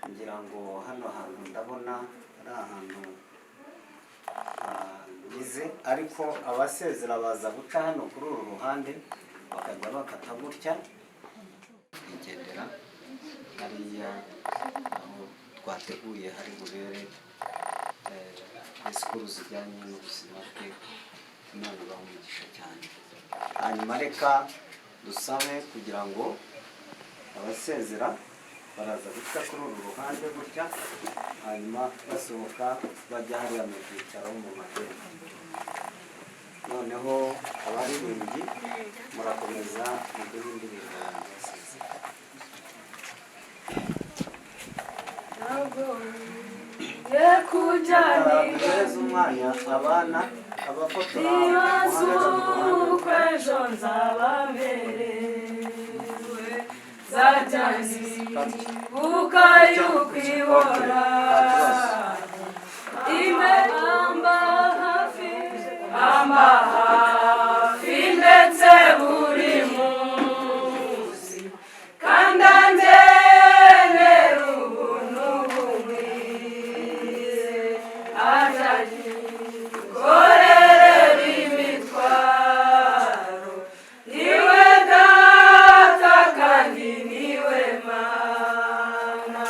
ngira ngo hano hantu ndabona ari ahantu bize, ariko abasezera baza guca hano kuri uru ruhande bakajya bakata gutya bigendera hariya aho twateguye hari bubere disikuru zijyanye n'ubuzima bwe. Imana ibamugisha cyane. Hanyuma reka dusabe kugira ngo abasezera baraza guca kuri uru ruhande gutya, hanyuma basohoka bajya hariya mu byicaro mu madeni. Noneho abaririmbyi murakomeza muduhe indirimbo y'abasezera. Tugeze umwanya abana abafotora ejo nzabamerewe zajyanye ukayukwibora amba hafi ndetse buri munsi kandi angenera ubuntu bumwize ajyanye korera imitwaro niwe data kandi niwe mana.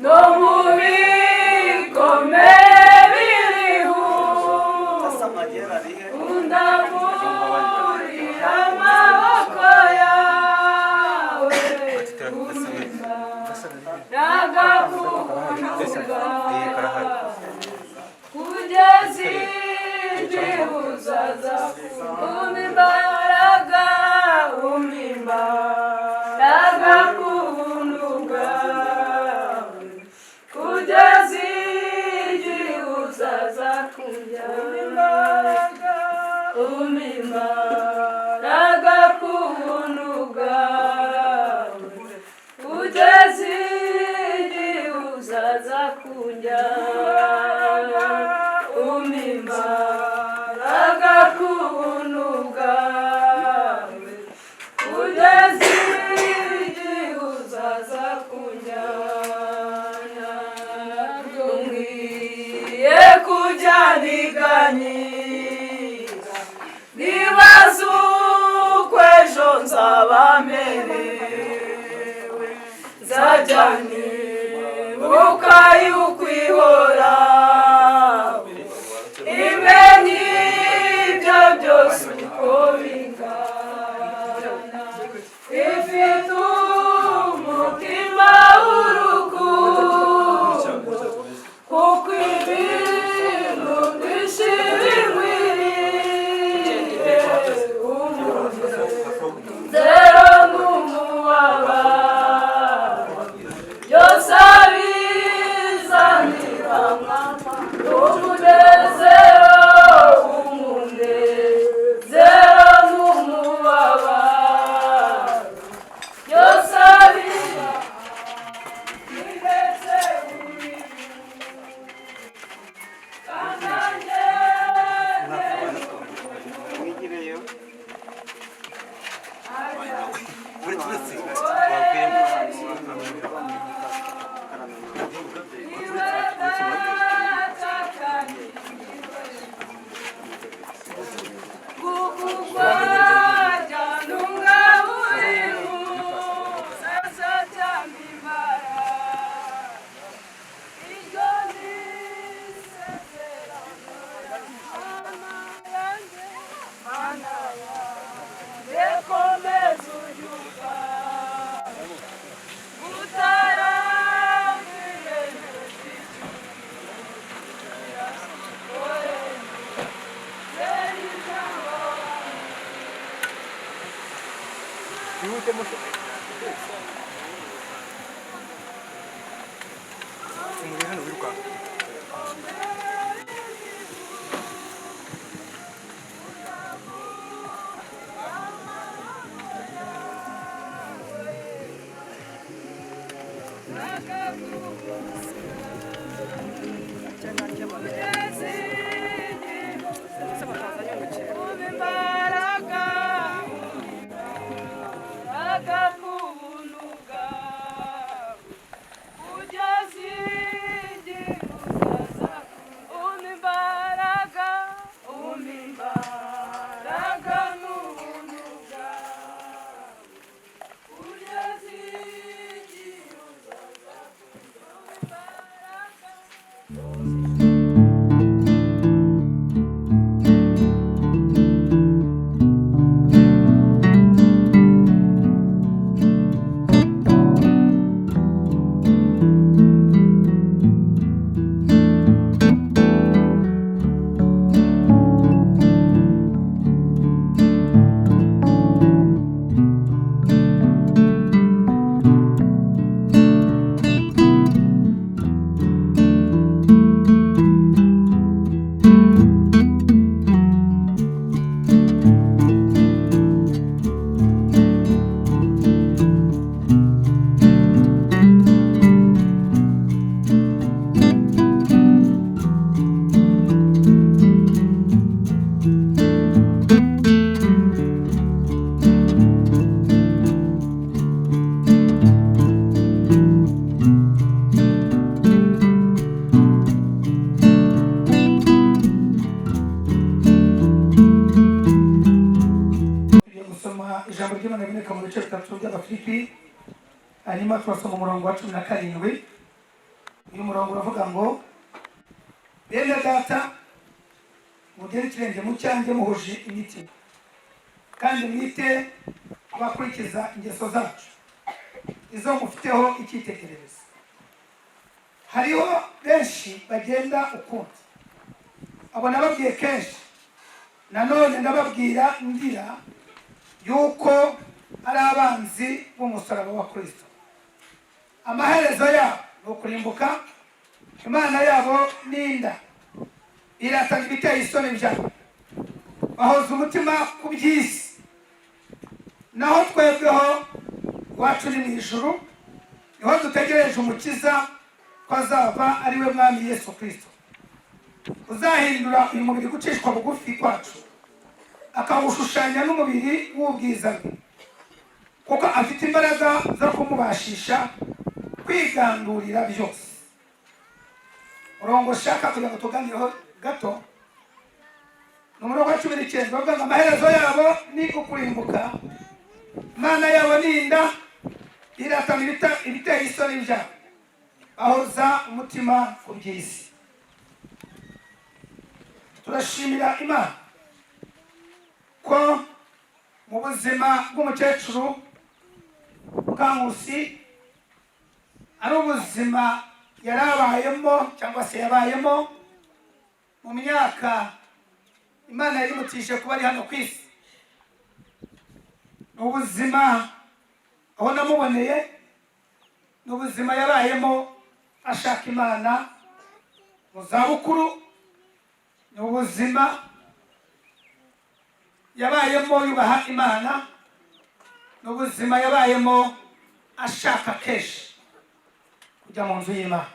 No mubikome biriho undamurira amaboko yawe nagakuvuga kugeza igihe uzaza umpa imbaraga kubuntu bwawe kugeza igihe uzaza kunjyana umpa imbaraga kubuntu bwawe kugeza igihe uzaza kunjyana umpa imbaraga kubuntu bwawe kugeza igihe uzaza kunjyana. Nkwiye kujya niganyira nibaza uko ejo nzaba merewe nzajya nibuka yuko ihoraho imenya ibyo byose uko bingana ifite umutima w'urukundo kuko ibintu byinshi bimwiriye umuntu ijambo ry'Imana riboneka mu bice bitatu by'Abafilipi, hanyuma turasoma umurongo wa 17. uyu murongo uravuga ngo bene data mugere ikirenge mu cyanjye muhuje imitima kandi mwite abakurikiza ingeso zacu izo mufiteho icyitegererezo. hariho benshi bagenda ukundi, abo nababwiye kenshi, nanone ndababwira ndira yuko ari abanzi b'umusaraba wa Kristo. Amaherezo yabo ni ukurimbuka, imana yabo n'inda iratanga ibiteye isoni byabo, bahoza umutima ku by'isi, naho twebweho iwacu ni mu ijuru, niho dutegereje umukiza ko azava ari we mwami Yesu Kristo, uzahindura uyu mubiri gucishwa bugufi kwacu akawushushanya n'umubiri w'ubwiza bwe, kuko afite imbaraga zo kumubashisha kwigandurira byose. Murongo shaka kugira ngo tuganireho gato ni umurongo wa 19 bavuga ngo amaherezo yabo ni ukurimbuka, imana yabo ni inda iratanga ibiteye isoni byabo, ahoza umutima ku by'isi. Turashimira Imana ko mu buzima bw'umukecuru Mukankusi ari ubuzima yarabayemo cyangwa se yabayemo mu myaka Imana yarimutije kuba ari hano ku isi. Ni ubuzima aho namuboneye, ni ubuzima yabayemo ashaka Imana mu zabukuru, ni ubuzima yabayemo yubaha Imana, ni ubuzima yabayemo ashaka kenshi kujya mu nzu y'Imana.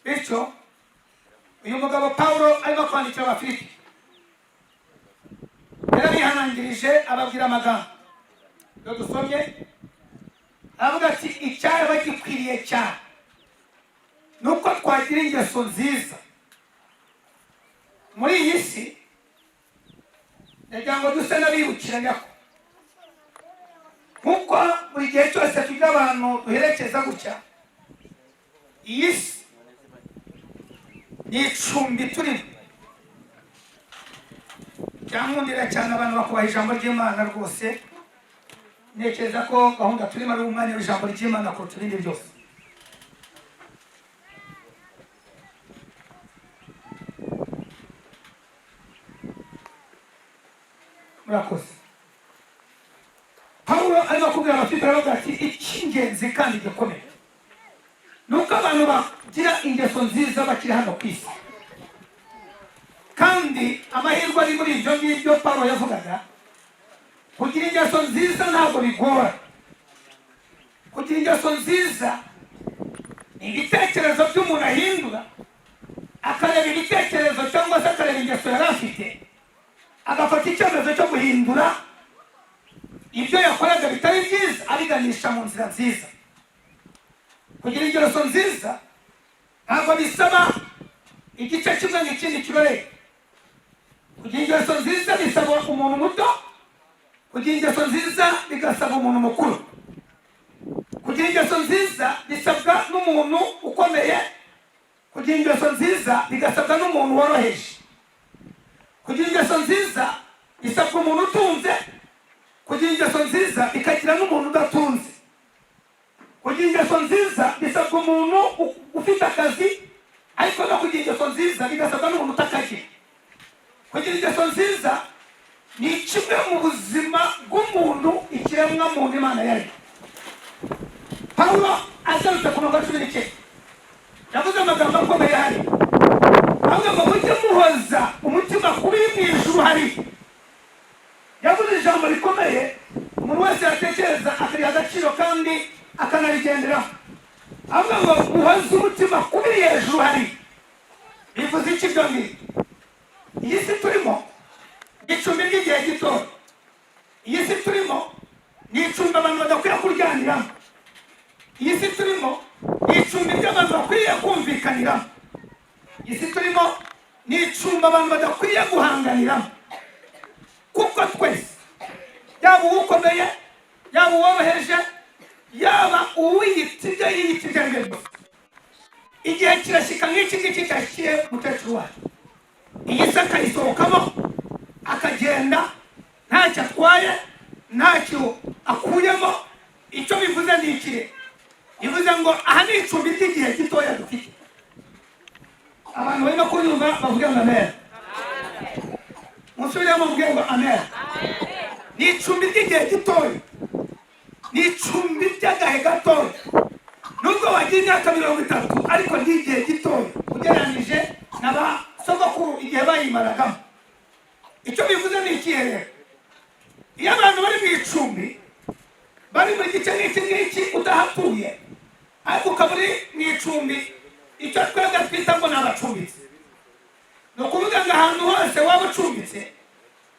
Bityo uyu mugabo Pawulo arimo kwandikira Abafilipi yarabihanangirije ababwira amagambo iyo dusomye avuga ati icyaba gikwiriye cyane nuko twagira ingeso nziza muri iyi si. Ndagira ngo duse n'abibukiranya ko nkuko buri gihe cyose tugira abantu duherekeza gutya, iyi si ni icumbi turimo. Byankundira cyane abantu bakubaha ijambo ry'Imana rwose. Ntekereza ko gahunda turimo ari umwanya w'ijambo ry'Imana kuruta ibindi byose. Murakoze. Pawulo arimo kubwira abafite aravuga ati icy'ingenzi kandi gikomeye nuko abantu bagira ingeso nziza bakiri hano ku isi. Kandi amahirwe ari muri ibyo ngibyo Pawulo yavugaga. Kugira ingeso nziza ntabwo bigora. Kugira ingeso nziza ni ibitekerezo by'umuntu ahindura, akareba ibitekerezo cyangwa se akareba ingeso yari afite, agafata icyemezo cyo guhindura ibyo yakoraga bitari byiza abiganisha mu nzira nziza. Kugira ingeso nziza ntabwo bisaba igice kimwe n'ikindi kiroreye. Kugira ingeso nziza bisaba umuntu muto, kugira ingeso nziza bigasaba umuntu mukuru. Kugira ingeso nziza bisabwa n'umuntu ukomeye, kugira ingeso nziza bigasabwa n'umuntu woroheje. Kugira ingeso nziza bisabwa umuntu utunze, kugira ingeso nziza bikagira n'umuntu udatunze. Kugira ingeso nziza bisabwa umuntu ufite akazi, ariko no kugira ingeso nziza bigasabwa n'umuntu utakagira. Kugira ingeso nziza ni kimwe mu buzima bw'umuntu, ikiremwa muntu Imana yari. Pawulo agarutse ku murongo wa 19 yavuze amagambo akomeye hari. Avuga ngo mujye muhoza umutima kuri mu ijuru hari. Yavuze ijambo rikomeye umuntu wese yatekereza akariha agaciro kandi akanarigenderaho. Avuga ngo muhoze umutima kuri hejuru hari. Bivuze iki byo ngibyo? Iyi si turimo icumbi ry'igihe gito. Iyi si turimo ni icumbi abantu badakwiye kuryaniramo. Iyi si turimo ni icumbi ry'abantu bakwiye kumvikaniramo. Iyi si turimo ni icumbi abantu badakwiye guhanganiramo. Kuko twese, yaba uwukomeye, yaba uworoheje, yaba uwiyita ibyo yiyita ibyo ari byo, igihe kirashyika nk'iki ngiki cyashyikiye umukecuru wacu. Iyi si akayisohokamo akagenda ntacyo atwaye, ntacyo akuyemo. Icyo bivuze ni iki? Bivuze ngo aha ni icumbi ry'igihe gitoya dufite. Abantu barimo kunyumva bavuge ngo amen. Musubiremo muvuge ngo amen. Ni icumbi ry'igihe gitoya, ni icumbi ry'agahe gatoya. Nubwo wagira imyaka 30 ariko ni igihe gitoya ugereranyije n'abasogokuru igihe bayimaragamo. Icyo bivuze ni iki rero? Iyo abantu bari mu icumbi, bari mu gice n'iki ngiki udahatuye, ariko ukaba uri mu icumbi, icyo twebwe twita ngo ni abacumbitsi. Ni ukuvuga ngo ahantu hose waba ucumbitse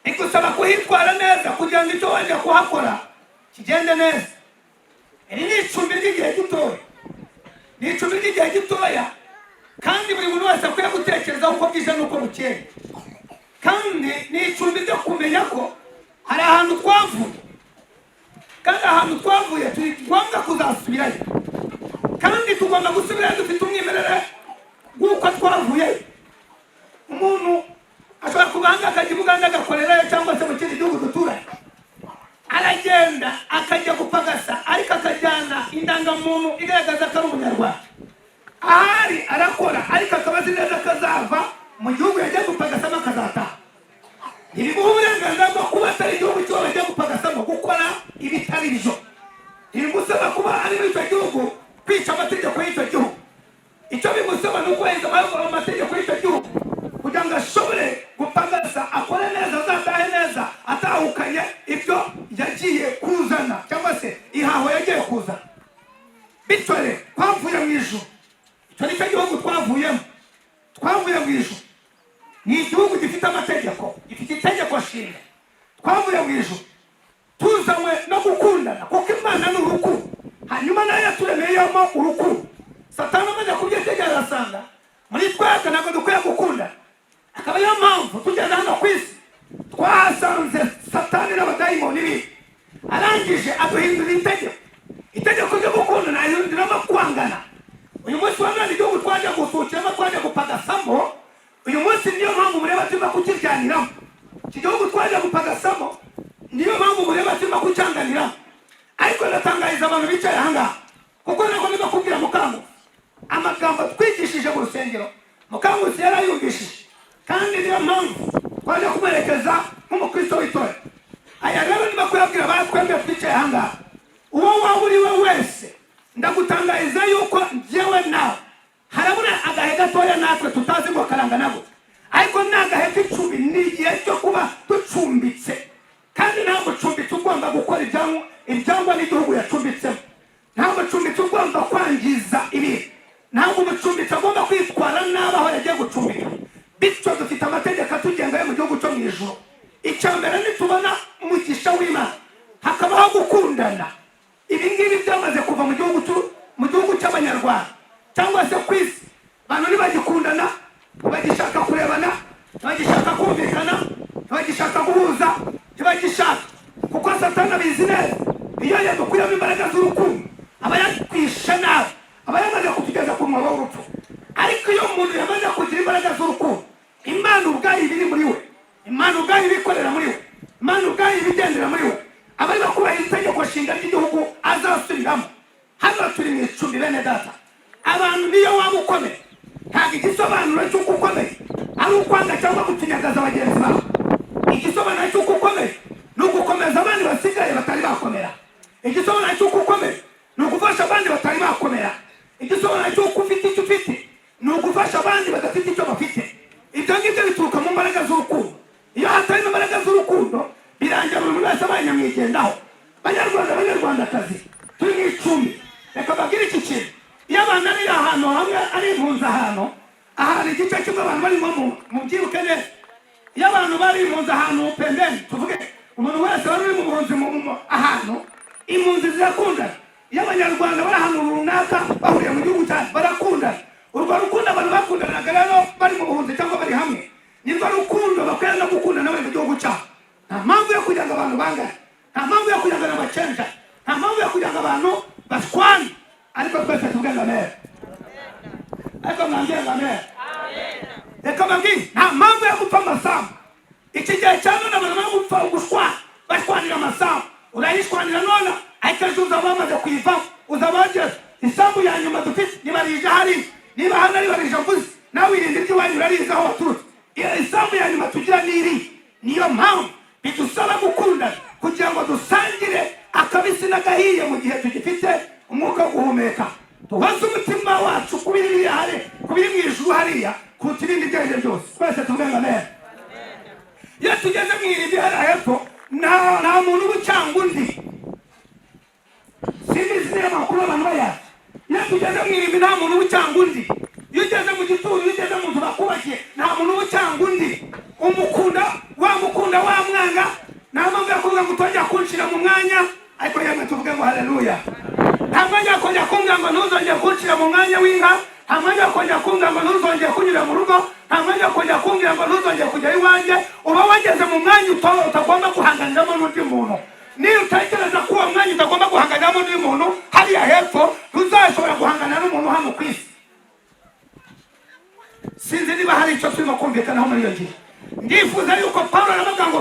bigusaba kuhitwara neza kugira ngo icyo wajya kuhakora kigende neza. Iri ni icumbi ry'igihe gitoya, ni icumbi ry'igihe gitoya, kandi buri muntu wese akwiye gutekereza uko bwije n'uko bukeye. Kandi ni icumbi ryo kumenya ko hari ahantu twavuye, kandi ahantu twavuye turi ngombwa kuzasubirayo, kandi tugomba gusubirayo dufite umwimerere w'uko twavuye. Umuntu ashobora kubanga akajya i Buganda agakorerayo cyangwa se mu kindi gihugu duturanye, aragenda akajya gupagasa ariko akajyana indangamuntu igaragaza ko ari umunyarwanda. Ahari arakora ariko akaba azi neza ko azava mu gihugu yagiye gupagasamo akazataha. Ntirimuha uburenganzira bwo kuba atari igihugu cyo bagiye gupagasamo gukora ibitari byo. Ntirimusaba kuba ari muri icyo gihugu kwica amategeko y'icyo gihugu. Icyo bimusaba ni ukubahiriza amategeko y'icyo gihugu kugira ngo ashobore gupagasa, akore neza, azatahe neza, atahukanye ibyo yagiye kuzana cyangwa se ihaho yagiye kuzana. Bityo rero twavuye mu ijuru. Icyo ni cyo gihugu twavuyemo. Twavuye mu ijuru. Ni igihugu gifite amategeko, gifite itegeko nshinga. Twavuye mu ijuru tuzanywe no gukunda gukundana kuko Imana ni urukundo hanyuma nayo yaturemeyemo urukundo. Satani amaze kubyitegera asanga muri twebwe ntabwo dukwiye gukundana, akaba ariyo mpamvu tugeze hano ku isi twahasanze Satani n'abadayimoni biwe, arangije aduhindura itegeko ryo gukundana ahinduramo kwangana. Uyu munsi wa none igihugu twaje gusukiramo, twaje gupagasamo, uyu munsi niyo mpamvu mureba turimo kukiryaniramo. Iki gihugu twaje gupagasamo niyo mpamvu mureba turimo kucyanganiramo. Ariko natangariza abantu bicaye ahangaha kuko nako niba kubwira Mukangusi amagambo twigishije mu rusengero Mukangusi yarayumvishije, kandi niyo mpamvu twaje kumwerekeza nk'umukristo w'itorero. Aya rero niba kuyabwira batwembe twicaye ahangaha, uwo waba uri we wese ndagutangariza yuko njyewe nawe harabura agahe gatoya natwe tutazi ngo karangana gute, ariko ni agahe k'icumbi, ni igihe cyo kuba ducumbitse. Kandi nta mucumbitsi ugomba gukora ibyangwa n'igihugu yacumbitsemo, nta mucumbitsi ugomba kwangiza ibintu, ntabwo umucumbitsi agomba kwitwara nabi aho yagiye gucumbika. Bityo dufite amategeko atugenga yo mu gihugu cyo mu ijuru. Icya mbere nitubona umugisha w'Imana hakabaho gukundana. Ibi ngibi byamaze kuva mu gihugu cy'Abanyarwanda cyangwa se ku isi. Abantu ntibagikundana, ntibagishaka kurebana, ntibagishaka kumvikana, ntibagishaka guhuza, ntibagishaka, kuko Satani abizi neza iyo yadukuyemo imbaraga z'urukundo aba yakwishe nabi, aba yamaze kutugeza ku mwobo w'urupfu. Ariko iyo umuntu yamaze kugira imbaraga z'urukundo, Imana ubwayo ibiri muri we, Imana ubwayo ibikorera muri we, Imana ubwayo ibigendera muri we, aba arimo kubahiriza itegeko nshinga ry'igihugu azasubiramo. Hano turi mu icumbi bene data, abantu niyo waba ukomeye ntabwo igisobanuro cy'uko ukomeye ari ukwanga cyangwa gutunyagaza bagenzi bawe. Igisobanuro cy'uko ukomeye ni ugukomeza abandi basigaye batari bakomera. Igisobanuro cy'uko ukomeye ni ugufasha abandi batari bakomera. Igisobanuro cy'uko ufite icyo ufite ni ugufasha abandi badafite icyo bafite. Ibyo ngibyo bituruka mu mbaraga z'urukundo. Iyo hatarimo imbaraga z'urukundo birangira buri muntu wese abaye nyamwigendaho. Banyarwanda, banyarwandakazi, turi mu icumbi. Reka babwire iki kintu, iyo abantu ari ahantu hamwe ari impunzahantu, ahantu igice kimwe abantu barimo mu byibuke neza, iyo abantu bari impunzahantu pembeni, tuvuge umuntu wese wari uri mu buhunzi ahantu, impunzi zirakundana. Iyo Abanyarwanda bari ahantu runaka bahuriye mu gihugu cyane barakundana. Urwo rukundo abantu bakundanaga rero bari mu buhunzi cyangwa bari hamwe, nirwo rukundo bakwiye no gukundana bari mu gihugu cyabo. Nta mpamvu yo kugira ngo abantu bangane, nta mpamvu yo kugira ngo abacenja, nta mpamvu yo kugira ngo abantu bashwane. Ariko twese tuvuge ngo amen. Ariko mwambie ngo amen. Reka mbabwire, nta mpamvu yo gupfa amasambu. Iki gihe cya none abantu bari gupfa gushwana, bashwanira amasambu. Urayishwanira none, ariko ejo uzaba wamaze kuyivamo, uzaba wageze isambu ya nyuma dufite niba rije hari, niba hano ari barije mvuze, nawe irinde ry'iwanyu urariza aho waturutse. Iyo isambu ya nyuma tugira n'iri. Niyo mpamvu bidusaba gukundana kugira ngo dusangire akabisi n'agahiye mu gihe tugifite umwuka wo guhumeka. Tubaze umutima wacu kubiri biri hariya, kubiri mu ijuru hariya, kuruta ibindi ibyo aribyo byose. Twese tuvuge ngo amen. Iyo tugeze mu irimbi hariya hepfo, nta muntu uba ucanga undi. Simbizi niyo makuru abantu bayazi. Iyo tugeze mu irimbi nta muntu uba ucanga undi. Iyo ugeze mu gituro, iyo ugeze mu nzu bakubakiye, nta muntu uba ucanga undi. Umukunda wamwanga, nta mpamvu yo kuvuga ngo utongera kunshira mu mwanya. Ariko yemwe tuvuge ngo haleluya. Nta mwanya yo kongera kumbwira ngo ntuzongere kunshira mu mwanya w'inka, nta mwanya yo kongera kumbwira ngo ntuzongere kunyura mu rugo, nta mwanya yo kongera kumbwira ngo ntuzongere kujya iwanjye. Uba wageze mu mwanya utagomba guhanganiramo n'undi muntu. Niyo utekereza ko uwo mwanya utagomba guhanganiramo n'undi muntu, hariya hepfo ntuzashobora guhangana n'umuntu hano ku isi. Sinzi niba hari icyo turimo kumvikanaho muri iyo gihe. Ndifuza yuko Pawulo aravuga ngo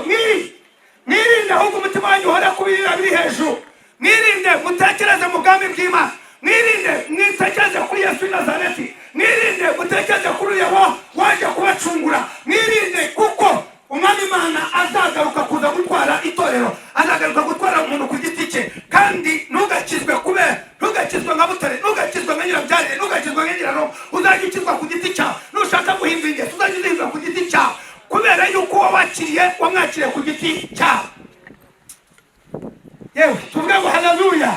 mwirinde ahubwo umutima wanyu uhora kubirira biri hejuru. Mwirinde mutekereze mu bwami bw'Imana. Mwirinde mwitekereze kuri Yesu w'i Nazareti. Mwirinde mutekereze kuri uwo waje kubacungura. Mwirinde kuko umwami Imana azagaruka kuza gutwara itorero, azagaruka gutwara umuntu ku giti cye. Kandi ntugakizwe ntugakizwe nka Butare, ntugakizwe nka Nyirabyare, ntugakizwe nka Nyiraroma. Uzajya ukizwa ku giti cyawe. Nushaka guhimba ingeso uzajya uzihimba ku giti cyawe, kubera yuko wamwakiriye ku giti cyawe. Yewe tuvuge ngo haleluya.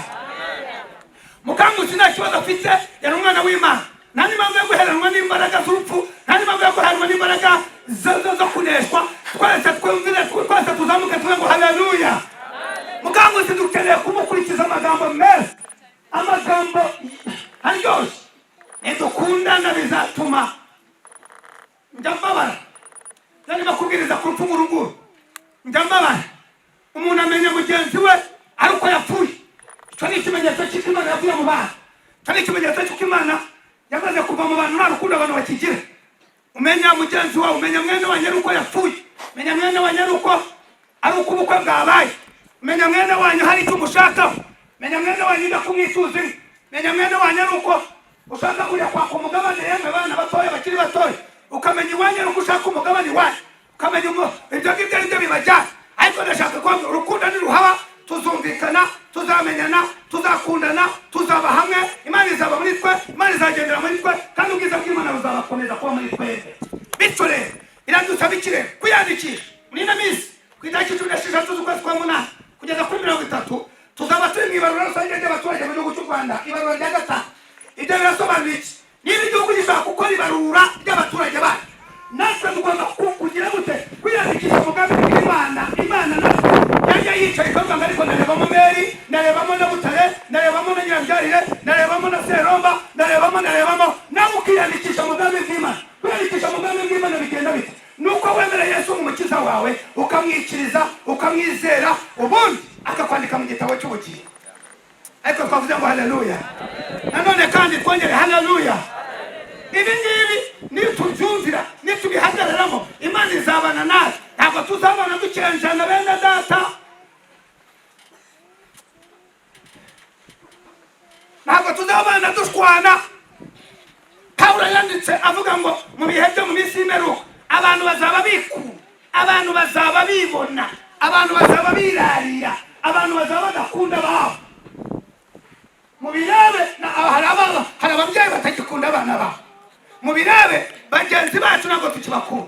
Mukangusi nta kibazo afite, yari umwana w'Imana. Nta n'impamvu yo guheranwa n'imbaraga z'urupfu, nta n'impamvu yo guheranwa n'imbaraga zo kuneshwa. Twese twumvire, twese tuzamuke tuvuge ngo haleluya. Mukangusi munsi dukeneye kumukurikiza amagambo meza, amagambo aryoshye. Nidukundana bizatuma njya mbabara. Ndimo kubwiriza ku rupfu ngurunguru. Njya mbabara. Umuntu amenya mugenzi we ariko yapfuye. Icyo ni ikimenyetso cy'uko Imana yavuye mu bantu. Icyo ni ikimenyetso cy'uko Imana yamaze kuva mu bantu nta rukundo abantu bakigira. Umenya mugenzi wawe, umenya mwene wanyu uko yapfuye. Umenya mwene wanyu uko ari uko ubukwe bwabaye. Umenya mwene wanyu hari icyo umushakaho. Umenya mwene wanyu ndakumwituze. Umenya mwene wanyu uko ushaka kujya kwaka umugabane yemwe bana batoya bakiri batoya. Ukamenya iwanyu uko ushaka umugabane wanyu. Ukamenya ibyo ngibyo ari byo bibajyana. Ariko ndashaka ko urukundo niruhaba tuzumvikana, tuzamenyana, tuzakundana, tuzaba hamwe. Imana izaba muri twe, Imana izagendera muri twe, kandi ubwiza bw'Imana buzabakomeza kuba muri twe. Bityo rero iradusaba ikirere kwiyandikisha muri ino minsi ku itariki 16 z'ukwezi kwa munani kugeza kuri 30 tuzaba turi mu ibarura rusange ry'abaturage mu gihugu cy'u Rwanda. Ibarura rya gatanu. Ibyo birasobanura iki? Niba igihugu gishaka gukora ibarura ry'abaturage bacu, natwe tugomba kugira gute kwiyandikisha umugambi w'Imana. Imana natwe yajya yicaye ikavuga ngo ariko ndarebamo Meri, ndarebamo na Butare, ndarebamo na Nyirambyarire, ndarebamo na Seromba, ndarebamo nawe ukiyandikisha umugambi w'Imana. Kwiyandikisha umugambi w'Imana bigenda bite? Nuko wemera Yesu nk'umukiza wawe, ukamwikiriza, ukamwizera, ubundi akakwandika mu gitabo cy'ubugingo. Ariko twavuze ngo haleluya. Nanone kandi twongere haleluya. Ibi ngibi nitubyumvira, nitubihagararamo, Imana izabana natwe. Ntabwo tuzabana dukenjana bene data. Ntabwo tuzabana dushwana. Pawulo yanditse avuga ngo mu bihe byo mu minsi y'imperuka abantu bazaba bikuru, abantu bazaba bibona, abantu bazaba birarira, abantu bazaba badakunda ababo. Mu birebe hari ababyeyi batagikunda abana babo. Mu birebe bagenzi bacu ntabwo tukibakunda.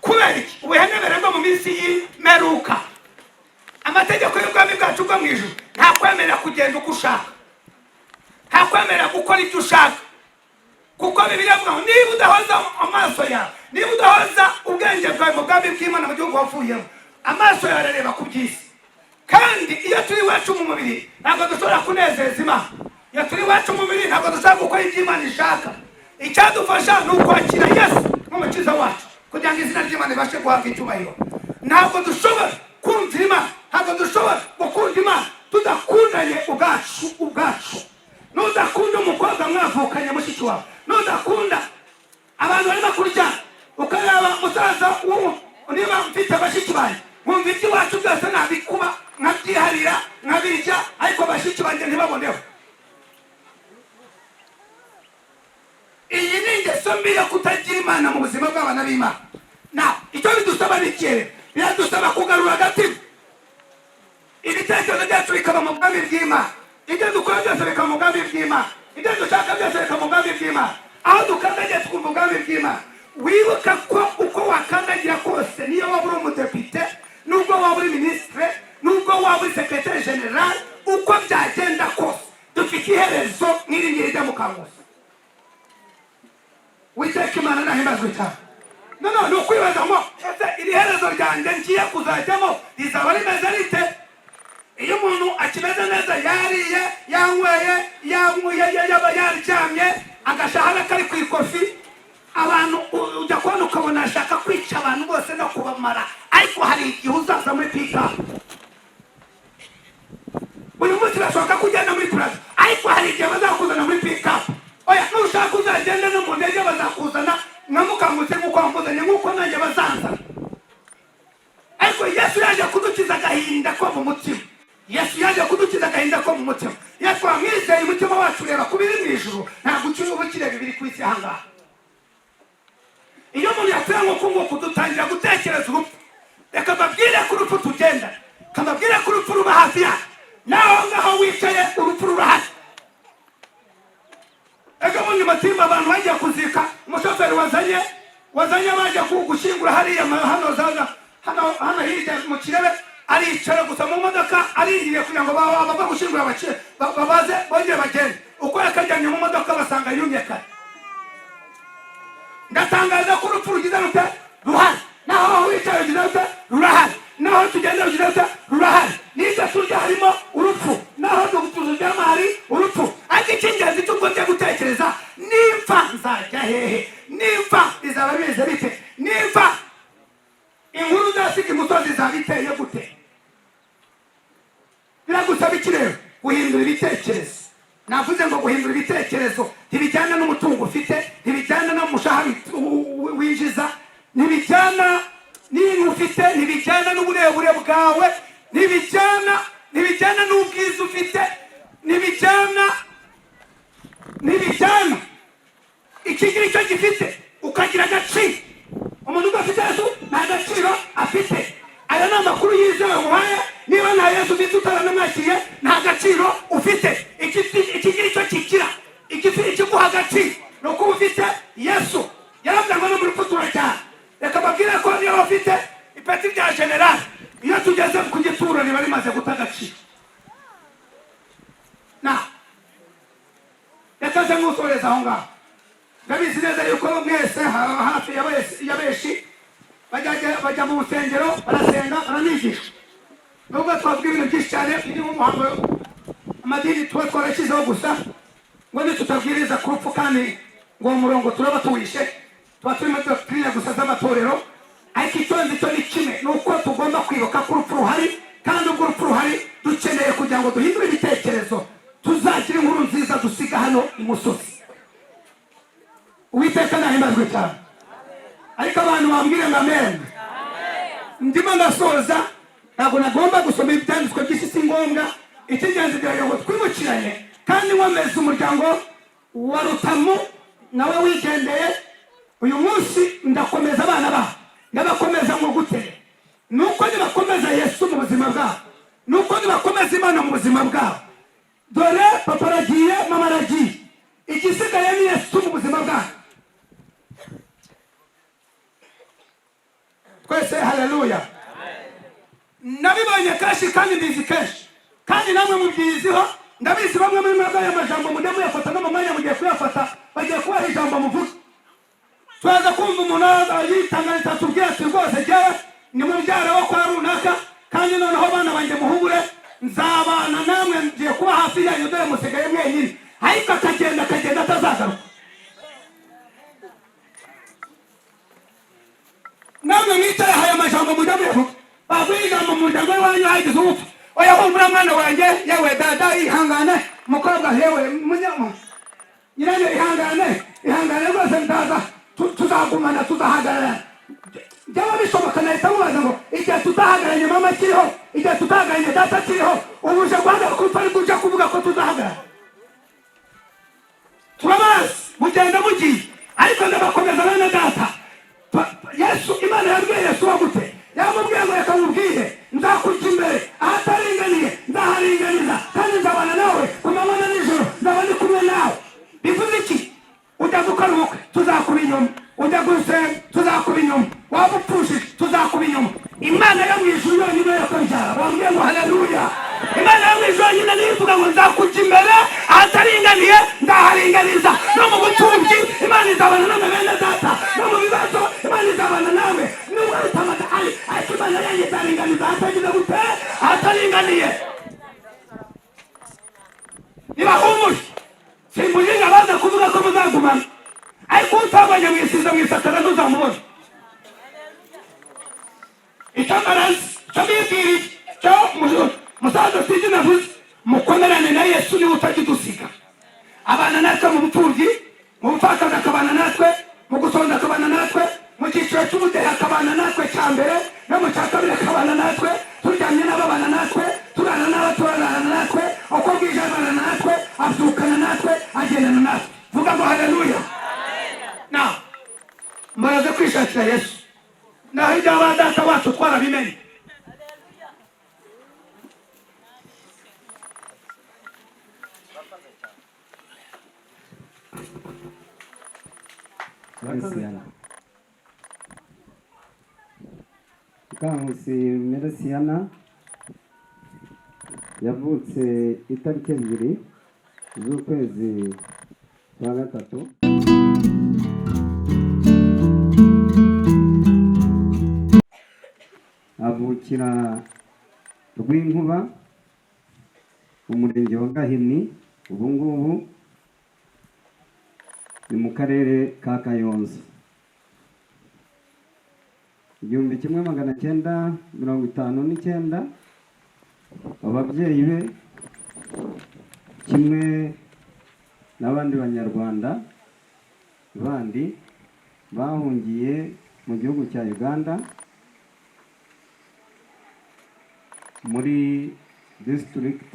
Kubera iki? Ubuhenebere bwo mu minsi y'imperuka. Amategeko y'ubwami bwacu bwo mu ijuru nta kwemerera kugenda uko ushaka, nta kwemerera gukora ibyo ushaka. Kuko Bibiliya ivuga ngo niba udahoza amaso yawe, niba udahoza ubwenge bwawe mu bwami bw'Imana mu gihugu wavuyemo, amaso yawe arareba ku by'isi. Kandi iyo turi iwacu mu mubiri ntabwo dushobora kunezeza Imana. Iyo turi iwacu mu mubiri ntabwo dushobora gukora ibyo Imana ishaka. Icyadufasha ni ukwakira Yesu nk'umukiza wacu kugira ngo izina ry'Imana ribashe guhabwa icyubahiro. Ntabwo dushobora kumvira Imana, ntabwo dushobora gukunda Imana tudakundanye ubwacu. Nudakunda umukobwa mwavukanye mushiki wawe, nudakunda abantu barimo kurya, ukareba musaza niba mfite abashiki banjye, mwumva iby'iwacu byose nabikuba nkabyiharira nkabirya, ariko abashiki banjye ntibaboneho. Iyi ni ingeso mbi yo kutagira Imana mu buzima bw'abana b'Imana. Icyo bidusaba ni ikintu, biradusaba kugarura agatima. Ibitekerezo byacu bikaba mu bwami bw'Imana. Ibyo dukora byose bikaba mu bwami bw'Imana. Ibyo dushaka byose bikaba mu bwami bw'Imana. Aho dukandagiye twumva ubwami bw'Imana. Wibuka ko uko wakandagira kose, niyo waba uri umudepite, nubwo waba uri minisitire, nubwo waba uri sekretari general, uko byagenda kose dufite iherezo nk'iri ngiri ryo mu kanguzi. Witeka Imana nahimbazwe cyane. Ni ukwibaza ngo ese iri herezo ryanjye ngiye kuzajyamo rizaba rimeze rite? Iyo umuntu akimeze neza, yariye, yanyweye, yaba yaryamye, agashahara kari ku ikofi, abantu ujya kubona ukabona ashaka kwica abantu bose no kubamara. Ariko hari igihe uzaza muri pika. Uyu munsi urashaka kugenda muri plaza, ariko hari igihe bazakuzana muri pika. Oya, nushaka uzagenda no mu ndege bazakuzana nkamukangutse nk'uko wamuzanye, nk'uko nanjye bazanzana. Ariko Yesu yaje kudukiza agahinda ko mu mutima. Yesu yaje kudukiza agahinda ko mu mutima. Yesu wamwizeye umutima wacu ureba ku biri mu ijuru, ntabwo ukireba ibiri ku isi ahangaha. Iyo umuntu yapfuye nk'uko nguko dutangira gutekereza urupfu. Reka mbabwire ko urupfu tugenda, mbabwire ko urupfu ruba hafi yacu. Naho ngaho wicaye urupfu rurahari. Ega mundi matimba abantu bagiye kuzika, umushoferi wazanye baje gushyingura hariya hano hirya mu kirere, aricara gusa mu modoka arindiriye kugira ngo bava gushyingura babaze bongere bagende. Uko yakajyanye mu modoka basanga yumye kare. Ndatangaza ko urupfu rugize rute ruhari. Naho wicaye rugize rute rurahari. Naho tugenda rugize rute rurahari. N'ibyo turya harimo bisaba ikirere guhindura ibitekerezo. Navuze ngo guhindura ibitekerezo ntibijyana n'umutungo ufite, ntibijyana n'umushahara winjiza, ntibijyana n'ibintu ufite, ntibijyana n'uburebure bwawe, ntibijyana n'ubwiza ufite, ntibijyana ikigira icyo gifite ukagira agaciro. Umuntu udafite Yesu nta gaciro afite. Aya ni amakuru yizewe muhaye. Niba nta Yesu ufite utaranamwakiriye nta gaciro ufite. Ikigira icyo kigira ikiguha agaciro ni uko ufite Yesu. Yaravuga ngo no muri futura cyane, reka babwire ko niyo bafite ipeti rya general, iyo tugeze ku gituro riba rimaze guta agaciro. Reka se musoreza aho ngaho. Ndabizi neza yuko mwese hafi ya benshi bajya mu rusengero barasenga baranigisha. Nubwo twavuga ibintu byinshi cyane biri mu muhango amadini tuba twarashyizeho gusa ngo ntitutabwiriza ku rupfu, kandi ngo uwo murongo turaba tuwishe, tuba turimo doktrine gusa z'amatorero. Ariko icyo nzi cyo ni kimwe, ni uko tugomba kwibuka ko urupfu ruhari, kandi ubwo urupfu ruhari dukeneye kugira ngo duhindure ibitekerezo, tuzagira inkuru nziza dusiga hano imusozi. Uwiteka nahimbazwe cyane. Ariko abantu bambwire ngo amen. Ndimo ndasoza, ntabwo nagomba gusoma ibyanditswe by'isi, si ngombwa. Icy'ingenzi kugira ngo twibukiranye, kandi nkomeza umuryango wa Rutamu nawe wigendeye. Uyu munsi ndakomeza abana baho, ndabakomeza mu gute? Nuko nibakomeza Yesu mu buzima bwabo, nuko nibakomeza Imana mu buzima bwabo. Dore papa aragiye, mama aragiye, igisigaye ni Yesu mu buzima bwabo. Twese haleluya. Nabibonye kenshi kandi mbizi kenshi, kandi namwe mubyiziho. Ndabizi bamwe muri mwebwe aya majambo mujya muyafata no mu mwanya mugiye kuyafata, bagiye kubaha ijambo muvuga. Twaza kumva umuntu yitangariza tubwira ati rwose jyewe ni mubyara wo kwa runaka, kandi noneho abana banjye muhubure, nzabana namwe, ngiye kuba hafi yanyu, dore musigaye mwenyine. Ariko akagenda atazagaruka. Namwe mwitare haya majambo mujya muyavuga, bavuga ijambo mu muryango wanyu hagize urupfu. Oya humura mwana wanjye, yewe dada ihangane, mukobwa hewe munyamo nyirane ihangane rwose, ndaza tuzagumana, tuzahagarara. Byaba bishoboka nahita mubaza ngo igihe tuzahagaranye mama akiriho, igihe tutahagaranye data akiriho, ubuje guhagarara ko utari kuja kuvuga ko tuzahagarara. Turabazi mugenda mugiye, ariko ndabakomeza bene data. Yesu, Imana yabwiye Yesu wagute, yamubwiye ngo reka mubwire, nzakujya imbere ahataringaniye, nzaharinganiza, kandi nzabana nawe ku manywa na nijoro, nzaba ndi kumwe nawe. Bivuze iki? Ujya gukora ubukwe tuzakuba inyuma, ujya gusenga tuzakuba inyuma, waba upfushije tuzakuba inyuma. Imana yo mu ijuru yonyine yo kubyara, bambwiye ngo haleluya. Imana yo mu ijuru yonyine niyo ivuga ngo nzakujya imbere ahataringaniye, nzaharinganiza. No mu butunzi Imana izabana namwe bene data, no mu bibazo Imana izabana nawe. Nubwo rutamata ariko Imana yanjye izaringaniza ahatagize gute, ahataringaniye. Nibahumure, simbujije abaza kuvuga ko muzagumana, ariko utabonye mwisiza mwisakara ntuzamubona. Icyamarazi cyo mbibwiriye cyo musaza sije navuze, mukomerane na Yesu niwe utakidusiga. Abana natwe mu bupfubyi, mu bupfakazi akabana natwe, mu gusonza akabana natwe, mu cyiciro cy'ubudehe akabana natwe cya mbere, no mu cya kabiri akabana natwe, turyamye n'ababana natwe, turana n'abaturana natwe, uko bwije abana natwe, abyukana natwe, agendana natwe. Vuga ngo haleluya. Now mbaraze kwishakira Yesu, naho ibyo abadata bacu twarabimenye. Mukankusi Meresiana yavutse itariki 2 z'ukwezi kwa gatatu. Avukira Rwinkuba, umurenge wa Gahini, ubu ngubu ni mu karere ka Kayonza. 1959 ababyeyi be kimwe n'abandi banyarwanda bandi bahungiye mu gihugu cya Uganda muri district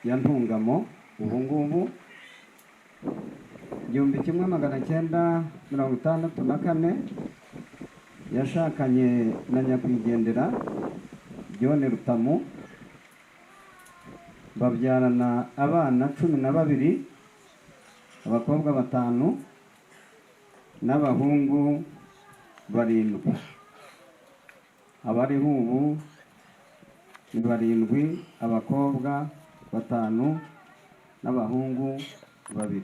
ya Ntungamo. Ubu ngubu 1964 yashakanye na nyakwigendera John Rutamu, babyarana abana 12, abakobwa 5 n'abahungu 7. Abariho ubu ni 7, abakobwa 5 n'abahungu 2.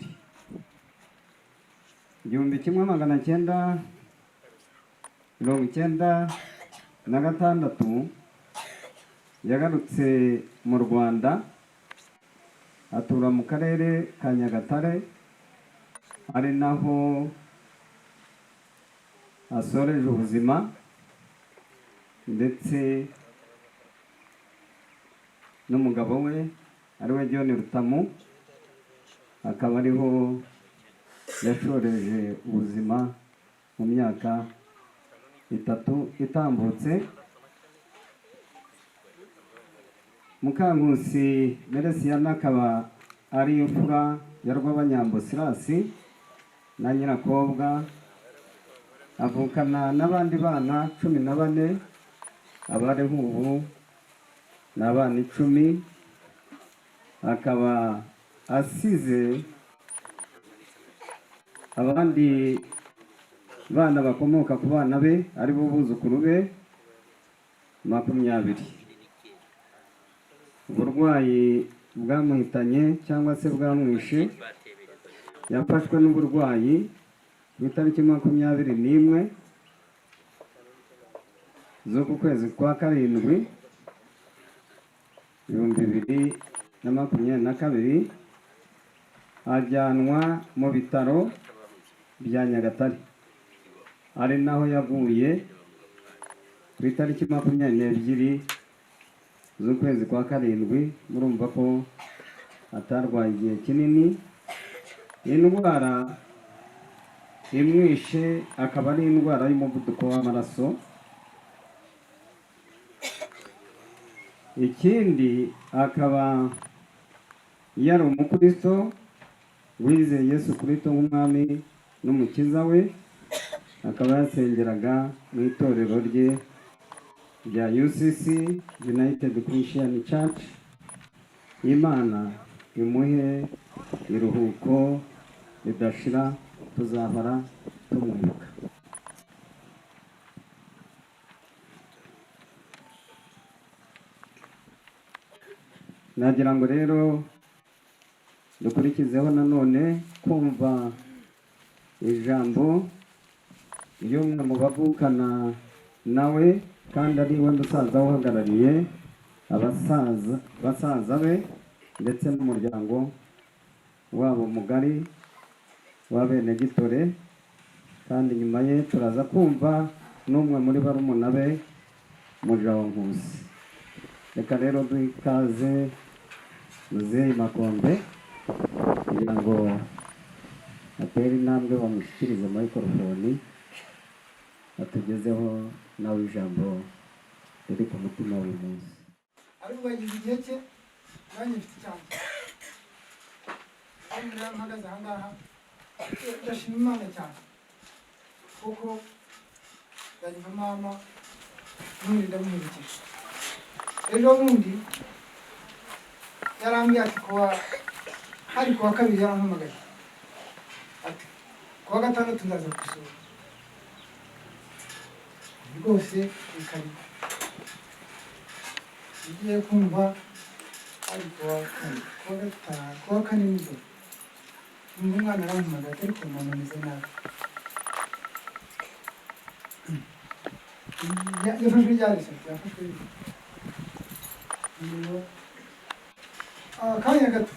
1996 yagarutse mu Rwanda, atura mu karere ka Nyagatare, ari naho asoreje ubuzima, ndetse n'umugabo we ari we John Rutamu akaba ariho yashoreje ubuzima mu myaka 3 itambutse. Mukankusi Meresiyana akaba ari imfura ya Rwabanyambo Sirasi na nyirakobwa, avukana n'abandi bana 14, abariho ubu ni abana 10, akaba asize abandi bana bakomoka ku bana be ari bo buzukuru be 20. Uburwayi bwamuhitanye cyangwa se bwamwishe, yafashwe n'uburwayi ku itariki 21 z'uku kwezi kwa 7 2022, ajyanwa mu bitaro bya Nyagatare, ari naho yaguye ku itariki 22 z'ukwezi kwa 7. Murumva ko atarwaye igihe kinini. Indwara imwishe akaba ari indwara y'umuvuduko w'amaraso. Ikindi akaba yari umukristo wizeye Yesu Kristo nk'umwami n'umukiza we, akaba yasengeraga mu itorero rye rya UCC United Christian Church. Imana imuhe iruhuko ridashira, tuzahora tumwibuka. Nagira ngo rero dukurikizeho nanone kumva ijambo y'umwe mu bavukana nawe kandi ari we musaza uhagarariye basaza be ndetse n'umuryango wabo mugari wa Benegitore. Kandi nyuma ye turaza kumva n'umwe muri barumuna be Mujawankusi. Reka rero duhikaze Muzehe Makombe kugira ngo atere intambwe bamushyikirize microphone, atugezeho nawe ijambo riri ku mutima w'uyu munsi. ariko bagize igihe cye nanjye mfite cyane, kandi rero mpagaze aha ngaha ndashima Imana cyane, kuko yari nka mama n'undi ndamuhindukije. Ejo bundi yarambwiye ati hari kuwa 2 yarampamagaye ati kuwa 6 tuzaza gusura. Rwose ikari igiye kumva ari kuwa 4 nijoro, umwana arampamagaye ariko umuntu ameze nabi. Yafashwe ryarese, yafashwe akanya gato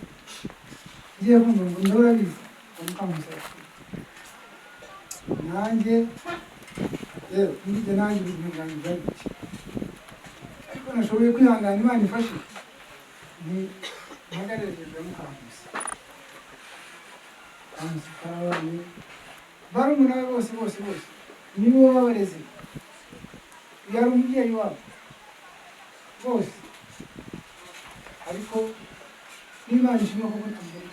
ngiye kumva ngo ndaburabizi Mukankusi nanjye rero nijye nanjye ubuzima bwanjye bwagiye, ariko nashoboye kwihangana. Imana ifashe mpagaze akarere ka Mukankusi karabanye barumuna be bose nibo babareze yari umubyeyi wabo bose ariko n'Imana ishimwe ko tumbere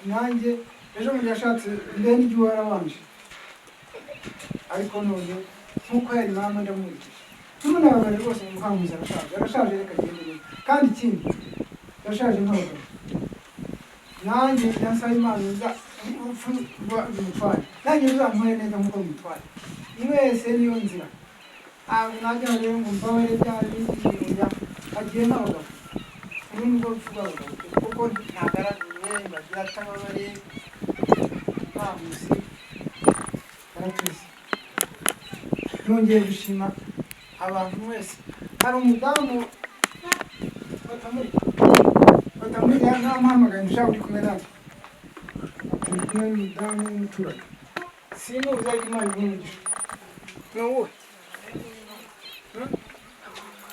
nanjye ejo bundi yashatse mbere n'igihe warabanje ariko none nk'uko yari mama ndamurikije tubona abagore rwose mu Mukankusi arashaje reka agende kandi ikindi yarashaje nk'abagabo nanjye nasaba Imana uza urupfu rw'umutware nanjye ruzamuhere neza nk'uko mutware mwese niyo nzira ntabwo najya rero ngo mbabare byari bigiye agiye n'abagabo uru ni rwo rupfu rw'abagabo kuko ntagaragaye bagira atababare Mukankusi baratuze nongeye gushima abantu wese hari umudamu batamurika ntamuhamagaye nshaka uri kumwe nawe turi kumwe n'umudamu w'umuturage sinuzi ariko Imana igumugisha ni wowe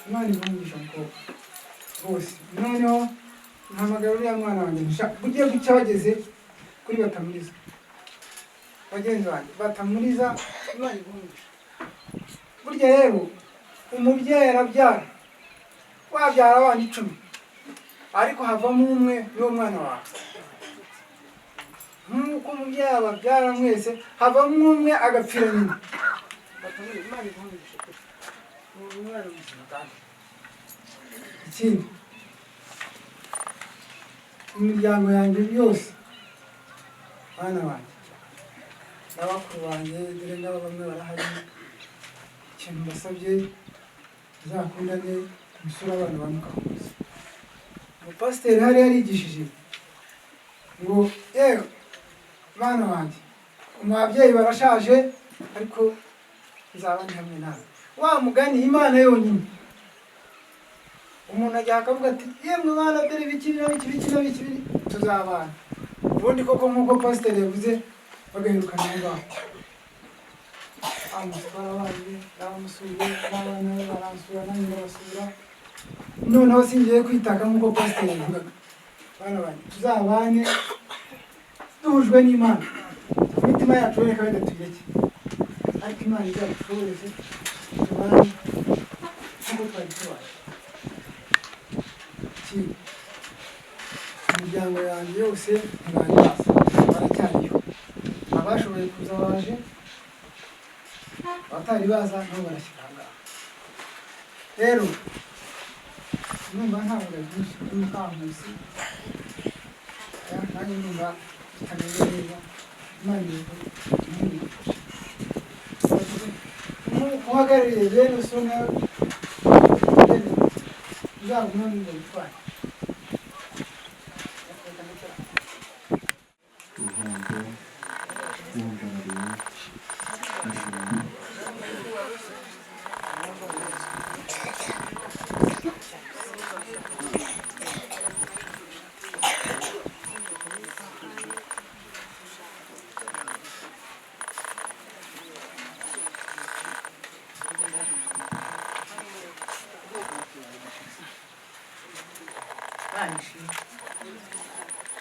Imana igumugisha mukobwa bose noneho ntahamagara uriya mwana wanjye bugiye gucya bageze kuri Batamuriza bagenzi banjye Batamuriza Imana igumugisha burya rero umubyeyi arabyara wabyara abana 10 ariko havamo umwe niwo mwana wawe nk'uko umubyeyi ababyara mwese havamo umwe agapfira nyina Imana igumugisha umwana muzima kandi ikindi imiryango yanjye yose bana banjye n'abakuru banjye dore n'abo bamwe barahari ikintu mbasabye uzakundane musura abana ba Mukankusi umupasiteri hari yarigishije ngo yewe bana banjye umubyeyi barashaje ariko nzaba ndi hamwe nawe wa mugani Imana yonyine umuntu ajya akavuga ati yemwe bana dore ibiki tuzabana ubundi koko nk'uko pasiteri yavuze bagahindukana ngaho amusura abandi n'abamusuye n'abana be baransura nanjye ndabasura noneho singiye kwitaka nk'uko pasiteri yavugaga bana banjye tuzabane duhujwe n'Imana imitima yacu reka wenda tugeke ariko Imana izadushoboreze tubane nk'uko twari tubaye imiryango yanjye yose ntibanyibasa baracyariho abashoboye kuza baje abatari baza nabo barashyira ahangaha rero numva ntabwo byinshi kuri Mukankusi nanjye numva tutameze neza Imana muhagarariye bene so nawe uzaguma n'ubwo butwari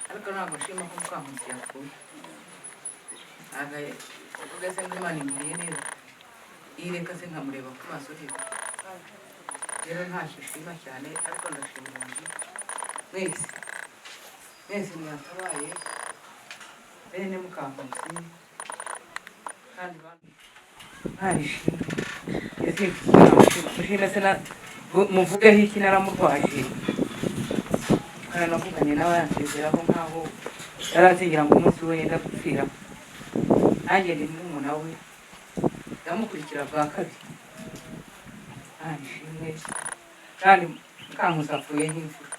ariko ntabwo nshima ko Mukankusi yapfuye ugase ngo Imana imuriye neza yireka se nkamureba ku maso he rero ntacyo nshima cyane ariko ndashimira mwese mwatabaye bene Mukankusi kandi mushime se muvugeho iki naramurwaje navuganye nawe yansezeraho nkaho yarazingira ngo umunsi we yenda gupfira nanjye ndi n'umuntu we ndamukurikira bwa kabiri nishimwe kandi Mukankusi apfuye nk'imfura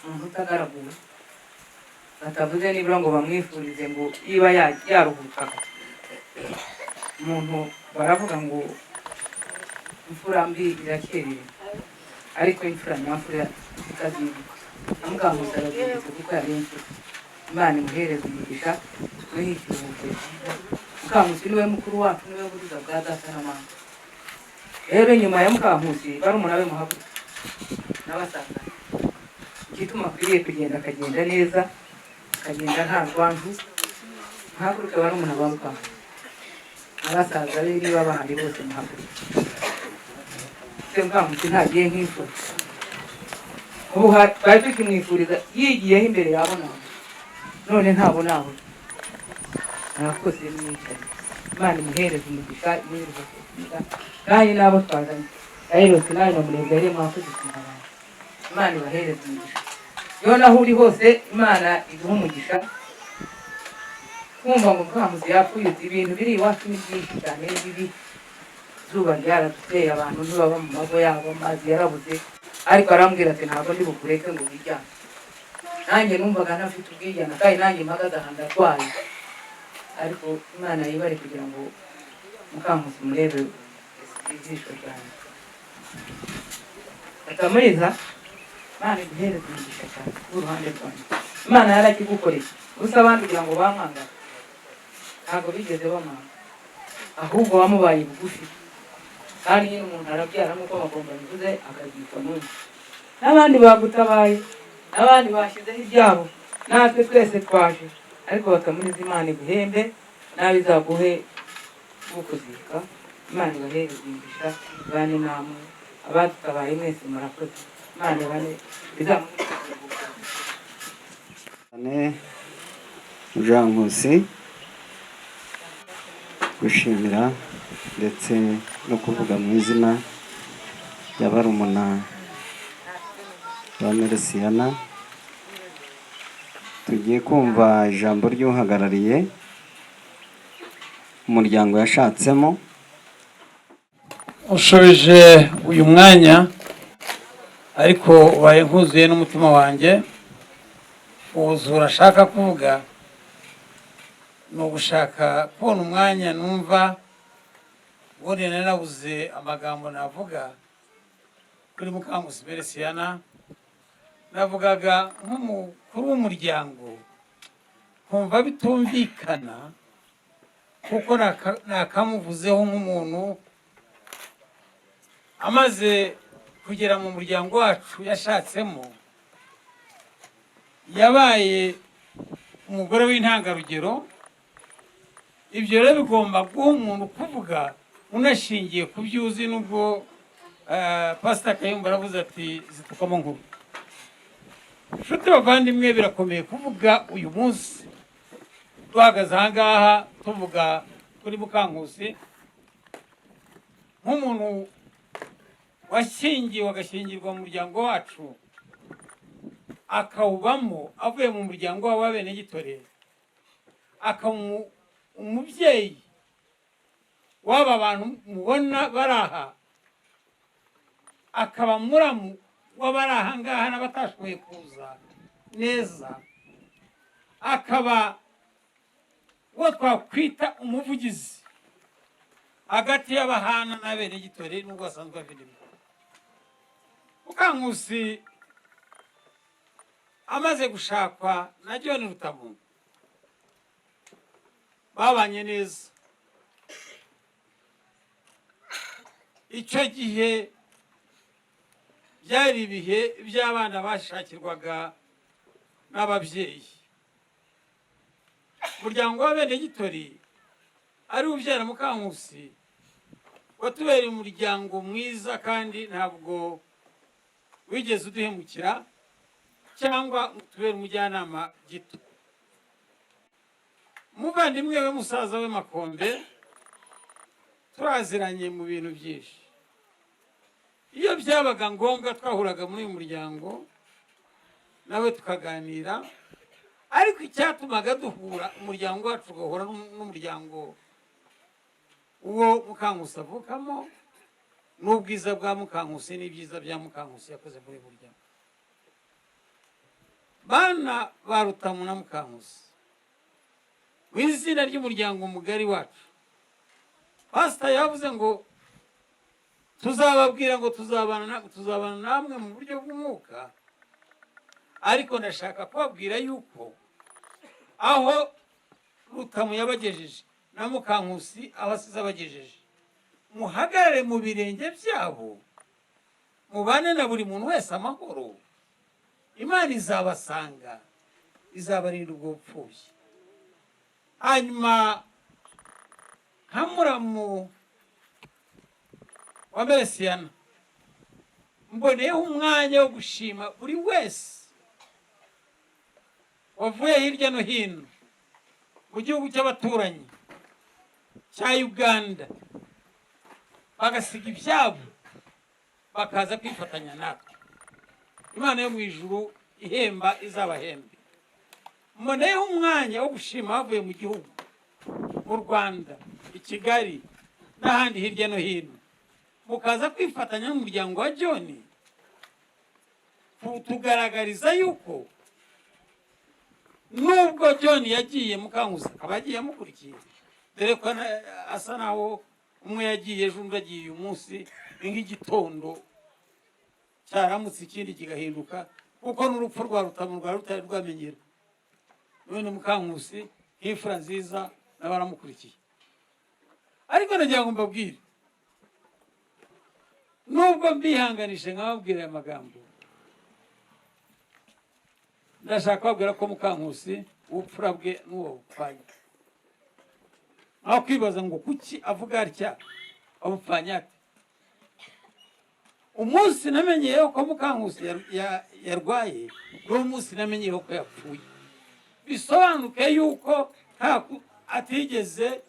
umuntu utagaraguwe batavuze nibura ngo bamwifurize ngo yiba yaruhukaga umuntu baravuga ngo imfura mbi irakerera ariko imfura nyamfura ikazibuka Mukankusi arabyibutse kuko yari imfura Imana imuhereza umugisha muhe ikiruhuko cyiza Mukankusi niwe mukuru wacu niwe buriza bwa data na mama rero nyuma ya Mukankusi barumuna be muhaguruka n'abasaza igituma akwiriye kugenda akagenda neza, akagenda nta rwanzu, ntahaguruke barumuna ba Mukankusi abasaza be niba bahari bose muhaguruke. Se Mukankusi ntagiye nk'imfura, ubu twari tukimwifuriza yigiyeho imbere yabona, none ntabonaho. Murakoze mwicaye, Imana imuhereze umugisha, imuhereze kwiga nanjye n'abo twazanye yayirose nawe namurebwa yari mwakoze kumubana. Imana ibahereze umugisha, iyo naho uri hose Imana iguha umugisha. Kumva ngo Mukankusi yapfuye, ibintu biri iwacu ni byinshi cyane bibi. Izuba ryaraduteye, abantu ntibaba mu mago yabo, amazi yarabuze, ariko arambwira ati ntabwo ndi bukureke ngo wijyane. Nanjye numvaga ntafite ubwigana, kandi nanjye mpagaze ahantu arwaye, ariko Imana yibare kugira ngo Mukankusi murebe ijisho ryanjye. Atamuriza, Imana iguhereze umugisha cyane uruhande rwanjye. Imana yarakigukoreye, gusa abandi kugira ngo bamwangane ntabwo bigeze bamwanga, ahubwo wamubaye bugufi. Kandi nyine umuntu arabyara nk'uko Magomba bivuze akagirwa n'undi. N'abandi bagutabaye, n'abandi bashyizeho ibyabo, natwe twese twaje, ariko Batamuriza Imana iguhembe, nawe izaguhe ukuzika. Imana ibahereze umugisha, bane namwe abadutabaye mwese murakoze. Imana ibane cyane Mukankusi, gushimira ndetse no kuvuga mu izina rya barumuna ba Meresiyana. Tugiye kumva ijambo ry'uhagarariye umuryango yashatsemo. Ushubije uyu mwanya, ariko ubaye nkuzuye n'umutima wanjye. Ubuzura ashaka kuvuga ni ugushaka kubona umwanya numva ubundi narabuze amagambo navuga kuri Mukankusi Meresiyana. Navugaga nk'umukuru w'umuryango, nkumva bitumvikana, kuko nakamuvuzeho nk'umuntu amaze kugera mu muryango wacu yashatsemo, yabaye umugore w'intangarugero. Ibyo rero bigomba guha umuntu kuvuga unashingiye ku byuzi, nubwo Pastor Kayumba aravuze ati zitukamo nkuru. Nshuti bavandimwe, birakomeye kuvuga uyu munsi duhagaze aha ngaha tuvuga kuri Mukankusi nk'umuntu washyingiwe agashyingirwa mu muryango wacu, akawubamo avuye mu muryango w'Abenegitore, akaba umubyeyi w'aba bantu mubona baraha, akaba muramu w'abari aha ngaha n'abatashoboye kuza neza, akaba uwo twakwita umuvugizi hagati y'Abahana n'Abenegitore, n'ubwo basanzwe bafite. Mukankusi amaze gushakwa na John Rutamu babanye neza. Icyo gihe byari ibihe by'abana bashakirwaga n'ababyeyi. Umuryango w'Abenegitore ari ubyara Mukankusi watubereye umuryango mwiza, kandi ntabwo wigeze uduhemukira cyangwa tubere umujyanama gito. Umuvandimwe we musaza we Makombe turaziranye mu bintu byinshi. Iyo byabaga ngombwa twahuraga muri uyu muryango nawe tukaganira, ariko icyatumaga duhura umuryango wacu ugahura n'umuryango uwo Mukankusi avukamo, n'ubwiza bwa Mukankusi n'ibyiza bya Mukankusi yakoze muri burya. Bana ba Rutamu na Mukankusi, mu izina ry'umuryango mugari wacu, Pastor yavuze ngo tuzababwira ngo tuzabana namwe mu buryo bw'umwuka, ariko ndashaka kubabwira yuko aho Rutamu yabagejeje na Mukankusi abasize abagejeje, muhagarare mu birenge byabo, mubane na buri muntu wese amahoro, imana izabasanga izabarinda ubwo bupfuye. Hanyuma nka muramu wa Mesiyana mboneyeho umwanya wo gushima buri wese wavuye hirya no hino mu gihugu cy'abaturanyi cya Uganda bagasiga ibyabo bakaza kwifatanya natwe. Imana yo mu ijuru ihemba izabahembe. Mboneyeho umwanya wo gushima bavuye mu gihugu, mu Rwanda, i Kigali n'ahandi hirya no hino, mukaza kwifatanya n'umuryango wa John tugaragariza yuko nubwo John yagiye Mukankusi akaba agiye amukurikiye, dore ko asa naho umwe yagiye ejo undi agiye uyu munsi, nk'igitondo cyaramutse ikindi kigahinduka, kuko n'urupfu rwa Rutamu rwari rutari rwamenyerwa. None Mukankusi nk'imfura nziza n'abaramukurikiye. Ariko nagira ngo mbabwire, nubwo mbihanganishe nkababwira aya magambo, ndashaka kubabwira ko Mukankusi ubupfura bwe n'uwo bupfanye. Aho kwibaza ngo kuki avuga atya abupfanye ate. Umunsi namenyeyeho ko Mukankusi yarwaye, n'uwo munsi namenyeyeho ko yapfuye. Bisobanuke yuko atigeze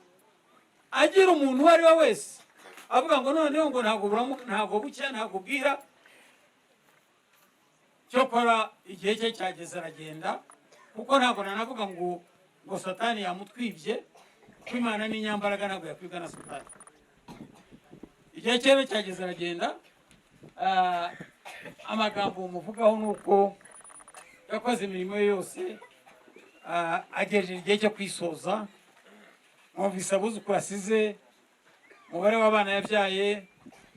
agira umuntu uwo ari we wese avuga ngo noneho ngo ntabwo bucya ntabwo bwira, cyokora igihe cye cyageze aragenda, kuko ntabwo nanavuga ngo Satani yamutwibye, ko Imana n'inyambaraga ntabwo yakwibwa na Satani. Igihe cye cyageze aragenda. Amagambo muvugaho nuko yakoze imirimo ye yose, agejeje igihe cyo kwisoza. Mwumvise abuzukuru asize, umubare w'abana yabyaye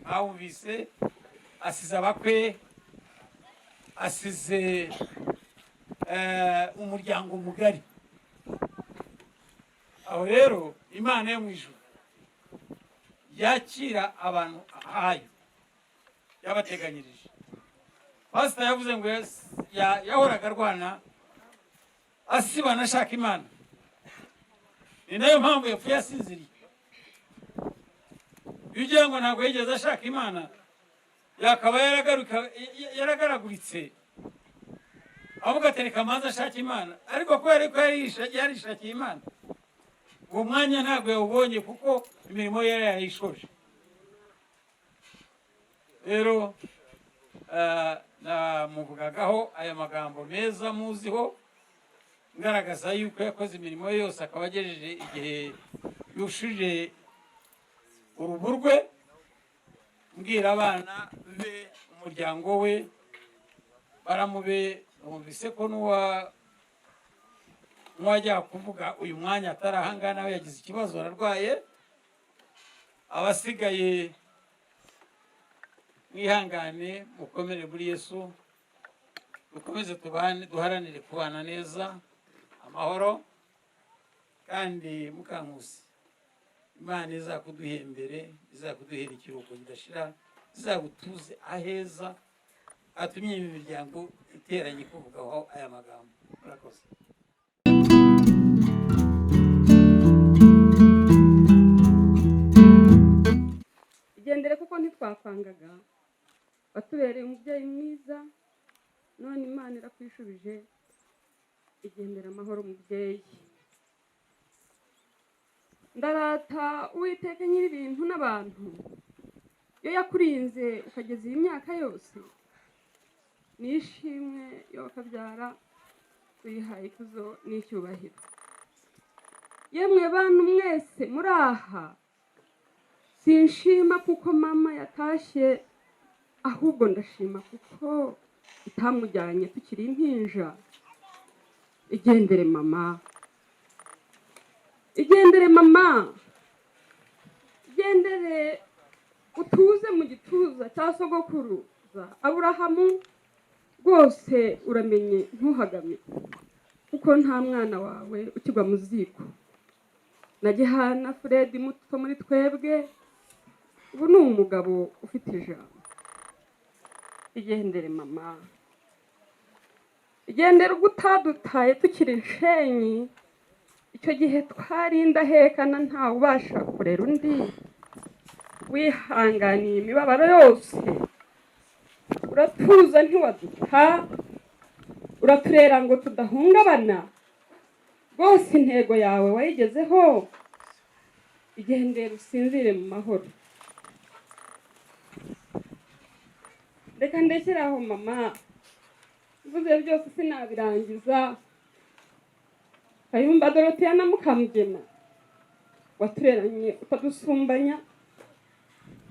mwawumvise, asize abakwe, asize umuryango mugari. Aho rero Imana yo mu ijuru yakira abantu ahayo yabateganyirije. Pastor yavuze ngo yahoraga arwana asibana ashaka Imana, ni nayo mpamvu yapfuye asinziriye. Iyo ugira ngo ntabwo yigeze ashaka Imana, yakaba yaragaraguritse avuga ati reka manza ashaka Imana, ariko kubera ko yarishakiye Imana, uwo mwanya ntabwo yawubonye kuko imirimo ye yarayishoje. Rero namuvugagaho aya magambo meza muziho, ngaragaza yuko yakoze imirimo yose akaba agejeje igihe yushije urubu rwe. Mbwira abana be, umuryango we baramube, bumvise ko n'uwajya kuvuga uyu mwanya atarahanga nawe yagize ikibazo ararwaye. Abasigaye mwihangane, mukomere muri Yesu, dukomeze duharanire kubana neza, amahoro. Kandi Mukankusi, Imana izakuduhembere, izakuduhera ikiruhuko kidashira, izagutuze aheza, atumye imiryango iteranye kuvugaho aya magambo. Murakoze. Igendere kuko ntitwakwangaga, watubereye umubyeyi mwiza, none Imana irakwishubije. Igendere amahoro mubyeyi. Ndarata Uwiteka nyir'ibintu n'abantu, iyo yakurinze ukageza iyi myaka yose, nishimwe yo wakabyara, uyihaye ikuzo n'icyubahiro. Yemwe bantu mwese muri aha, sinshima kuko mama yatashye, ahubwo ndashima kuko itamujyanye tukiri impinja. Igendere mama, igendere mama, igendere utuze mu gituza cya sogokuruza Aburahamu. Rwose uramenye ntuhagame, kuko nta mwana wawe ukigwa mu ziko. Na Gihana Fred muto muri twebwe, ubu ni umugabo ufite ijambo. Igendere mama, igendera ubwo utadutaye tukiri inshenyi, icyo gihe twari indahekana ntawe ubasha kurera undi, wihanganiye imibabaro yose, uratuza ntiwaduta, uraturera ngo tudahungabana, rwose intego yawe wayigezeho, igendere usinzire mu mahoro. Reka ndekere aho mama, mvuze byose sinabirangiza. Kayumba Dorothea na Mukamugema watureranye ukadusumbanya,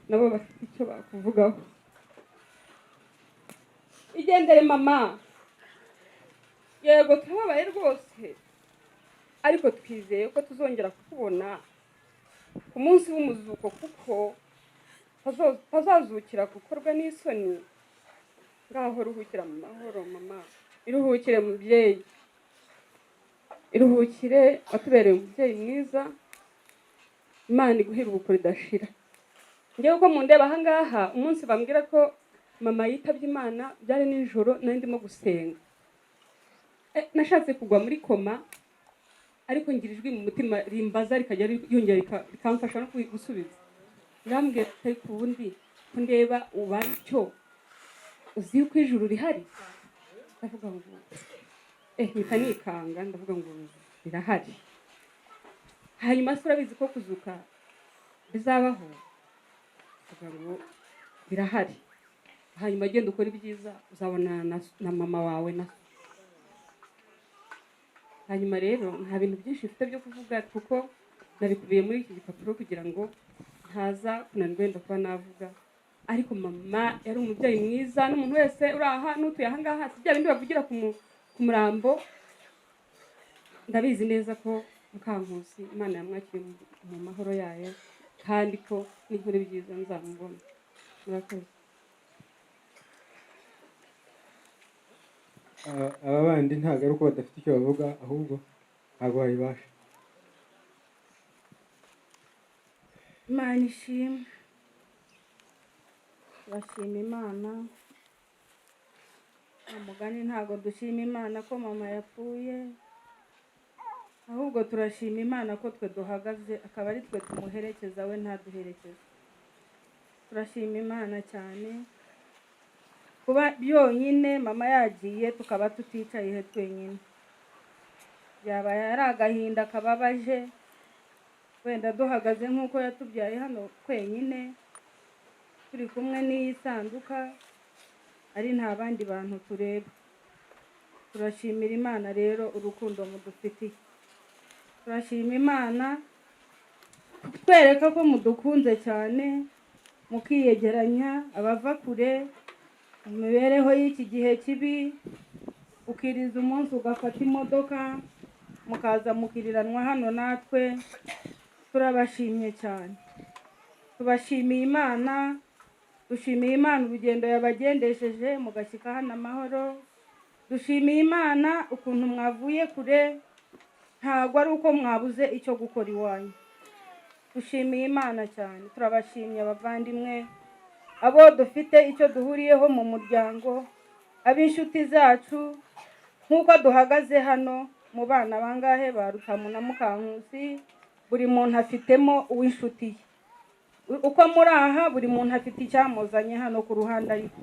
nabo bafite icyo bakuvugaho. Igendere mama, yego turababaye rwose, ariko twizeye ko tuzongera kukubona ku munsi w'umuzuko, kuko tazazukira gukorwa n'isoni. Ngaho ruhukira mu mahoro mama, iruhukire mubyeyi, iruhukire, watubereye umubyeyi mwiza, Imana iguhe iruhuko ridashira. Njyewe uko mundeba aha ngaha, umunsi bambwira ko mama yitabye Imana byari nijoro nari ndimo gusenga, nashatse kugwa muri koma, ariko ngira ijwi mu mutima rimbaza rikajya yongera rikamfasha no gusubiza. Irambwira ati ku bundi ko ndeba uba cyo uzi yuko ijuru rihari. Ndavuga ngo mpita nikanga, ndavuga ngo rirahari. Hanyuma se urabizi ko kuzuka bizabaho? Ndavuga ngo birahari. Hanyuma genda ukora ibyiza, uzabona na mama wawe na. Hanyuma rero nta bintu byinshi bifite byo kuvuga, kuko nabikubiye muri iki gipapuro kugira ngo ntaza kunanirwa wenda kuba navuga. Ariko mama yari umubyeyi mwiza, n'umuntu wese uri aha n'utuye aha ngaha, si bya bindi bavugira ku murambo. Ndabizi neza ko Mukankusi Imana yamwakiriye mu mahoro yayo, kandi ko n'inkuru byiza nzamubona. Murakoze. Aba bandi ntabwo ari uko badafite icyo bavuga, ahubwo ntabwo babibasha. Imana ishimwe, turashima Imana. Umugani ntabwo dushima Imana ko mama yapfuye, ahubwo turashima Imana ko twe duhagaze, akaba ari twe tumuherekeza, we ntaduherekeza. Turashima Imana cyane kuba byonyine mama yagiye tukaba tuticaye he twenyine. Byaba yari agahinda kababaje, wenda duhagaze nk'uko yatubyaye hano twenyine, turi kumwe n'iyi sanduka, ari nta bandi bantu tureba. Turashimira Imana rero urukundo mudufitiye. Turashima Imana kutwereka ko mudukunze cyane, mukiyegeranya abava kure mu mibereho y'iki gihe kibi, ukiriza umunsi ugafata imodoka mukaza mukiriranwa hano natwe. Turabashimye cyane, tubashimiye Imana, dushimiye Imana urugendo yabagendesheje mugashyika hano amahoro. Dushimiye Imana ukuntu mwavuye kure, ntabwo ari uko mwabuze icyo gukora iwanyu. Dushimiye Imana cyane, turabashimye abavandimwe, abo dufite icyo duhuriyeho mu muryango, ab'inshuti zacu, nk'uko duhagaze hano mu bana bangahe ba Rutamu na Mukankusi, buri muntu afitemo uw'inshuti ye. Uko muri aha buri muntu afite icyamuzanye hano ku ruhande ariko.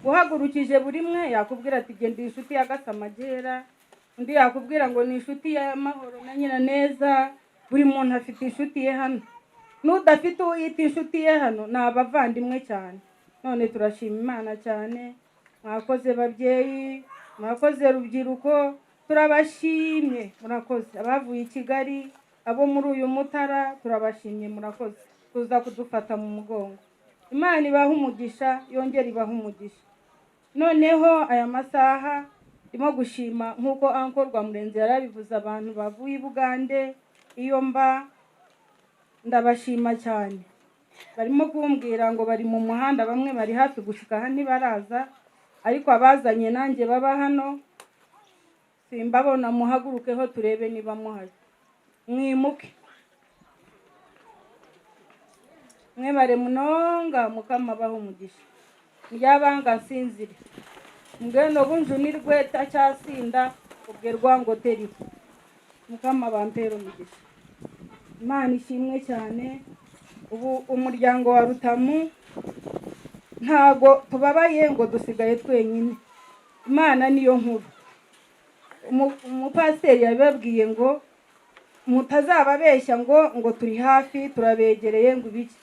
Uhagurukije buri mwe yakubwira ati genda inshuti ya Gasamagera, undi yakubwira ngo ni inshuti ya Mahoro na Nyiraneza. Buri muntu afite inshuti ye hano. N'udafite uwo yita inshuti ye hano ni abavandimwe cyane. None turashima Imana cyane. Mwakoze babyeyi, mwakoze rubyiruko, turabashimye, murakoze. Abavuye i Kigali, abo muri uyu Mutara, turabashimye, murakoze kuza kudufata mu mugongo. Imana ibaha umugisha, yongera ibaha umugisha. Noneho aya masaha ndimo gushima nk'uko Uncle Rwamurenzi yarabivuze, abantu bavuye i Bugande iyo mba, ndabashima cyane. Barimo kumbwira ngo bari mu muhanda, bamwe bari hafi gushika hano ntibaraza, ariko abazanye nanjye baba hano simbabona. Muhagurukeho turebe niba muhazi, mwimuke mwe bare munonga Mukama baho umugisha. Ryabanga nsinzire mbweno bunjunirwe tacyasinda ubwirwa ngo teriko mukama bampera umugisha. Imana ishimwe cyane. Ubu umuryango wa Rutamu ntago tubabaye ngo dusigaye twenyine. Imana niyo nkuru. Umupasiteri yababwiye ngo mutazababeshya ngo turi hafi turabegereye ngo ibiki,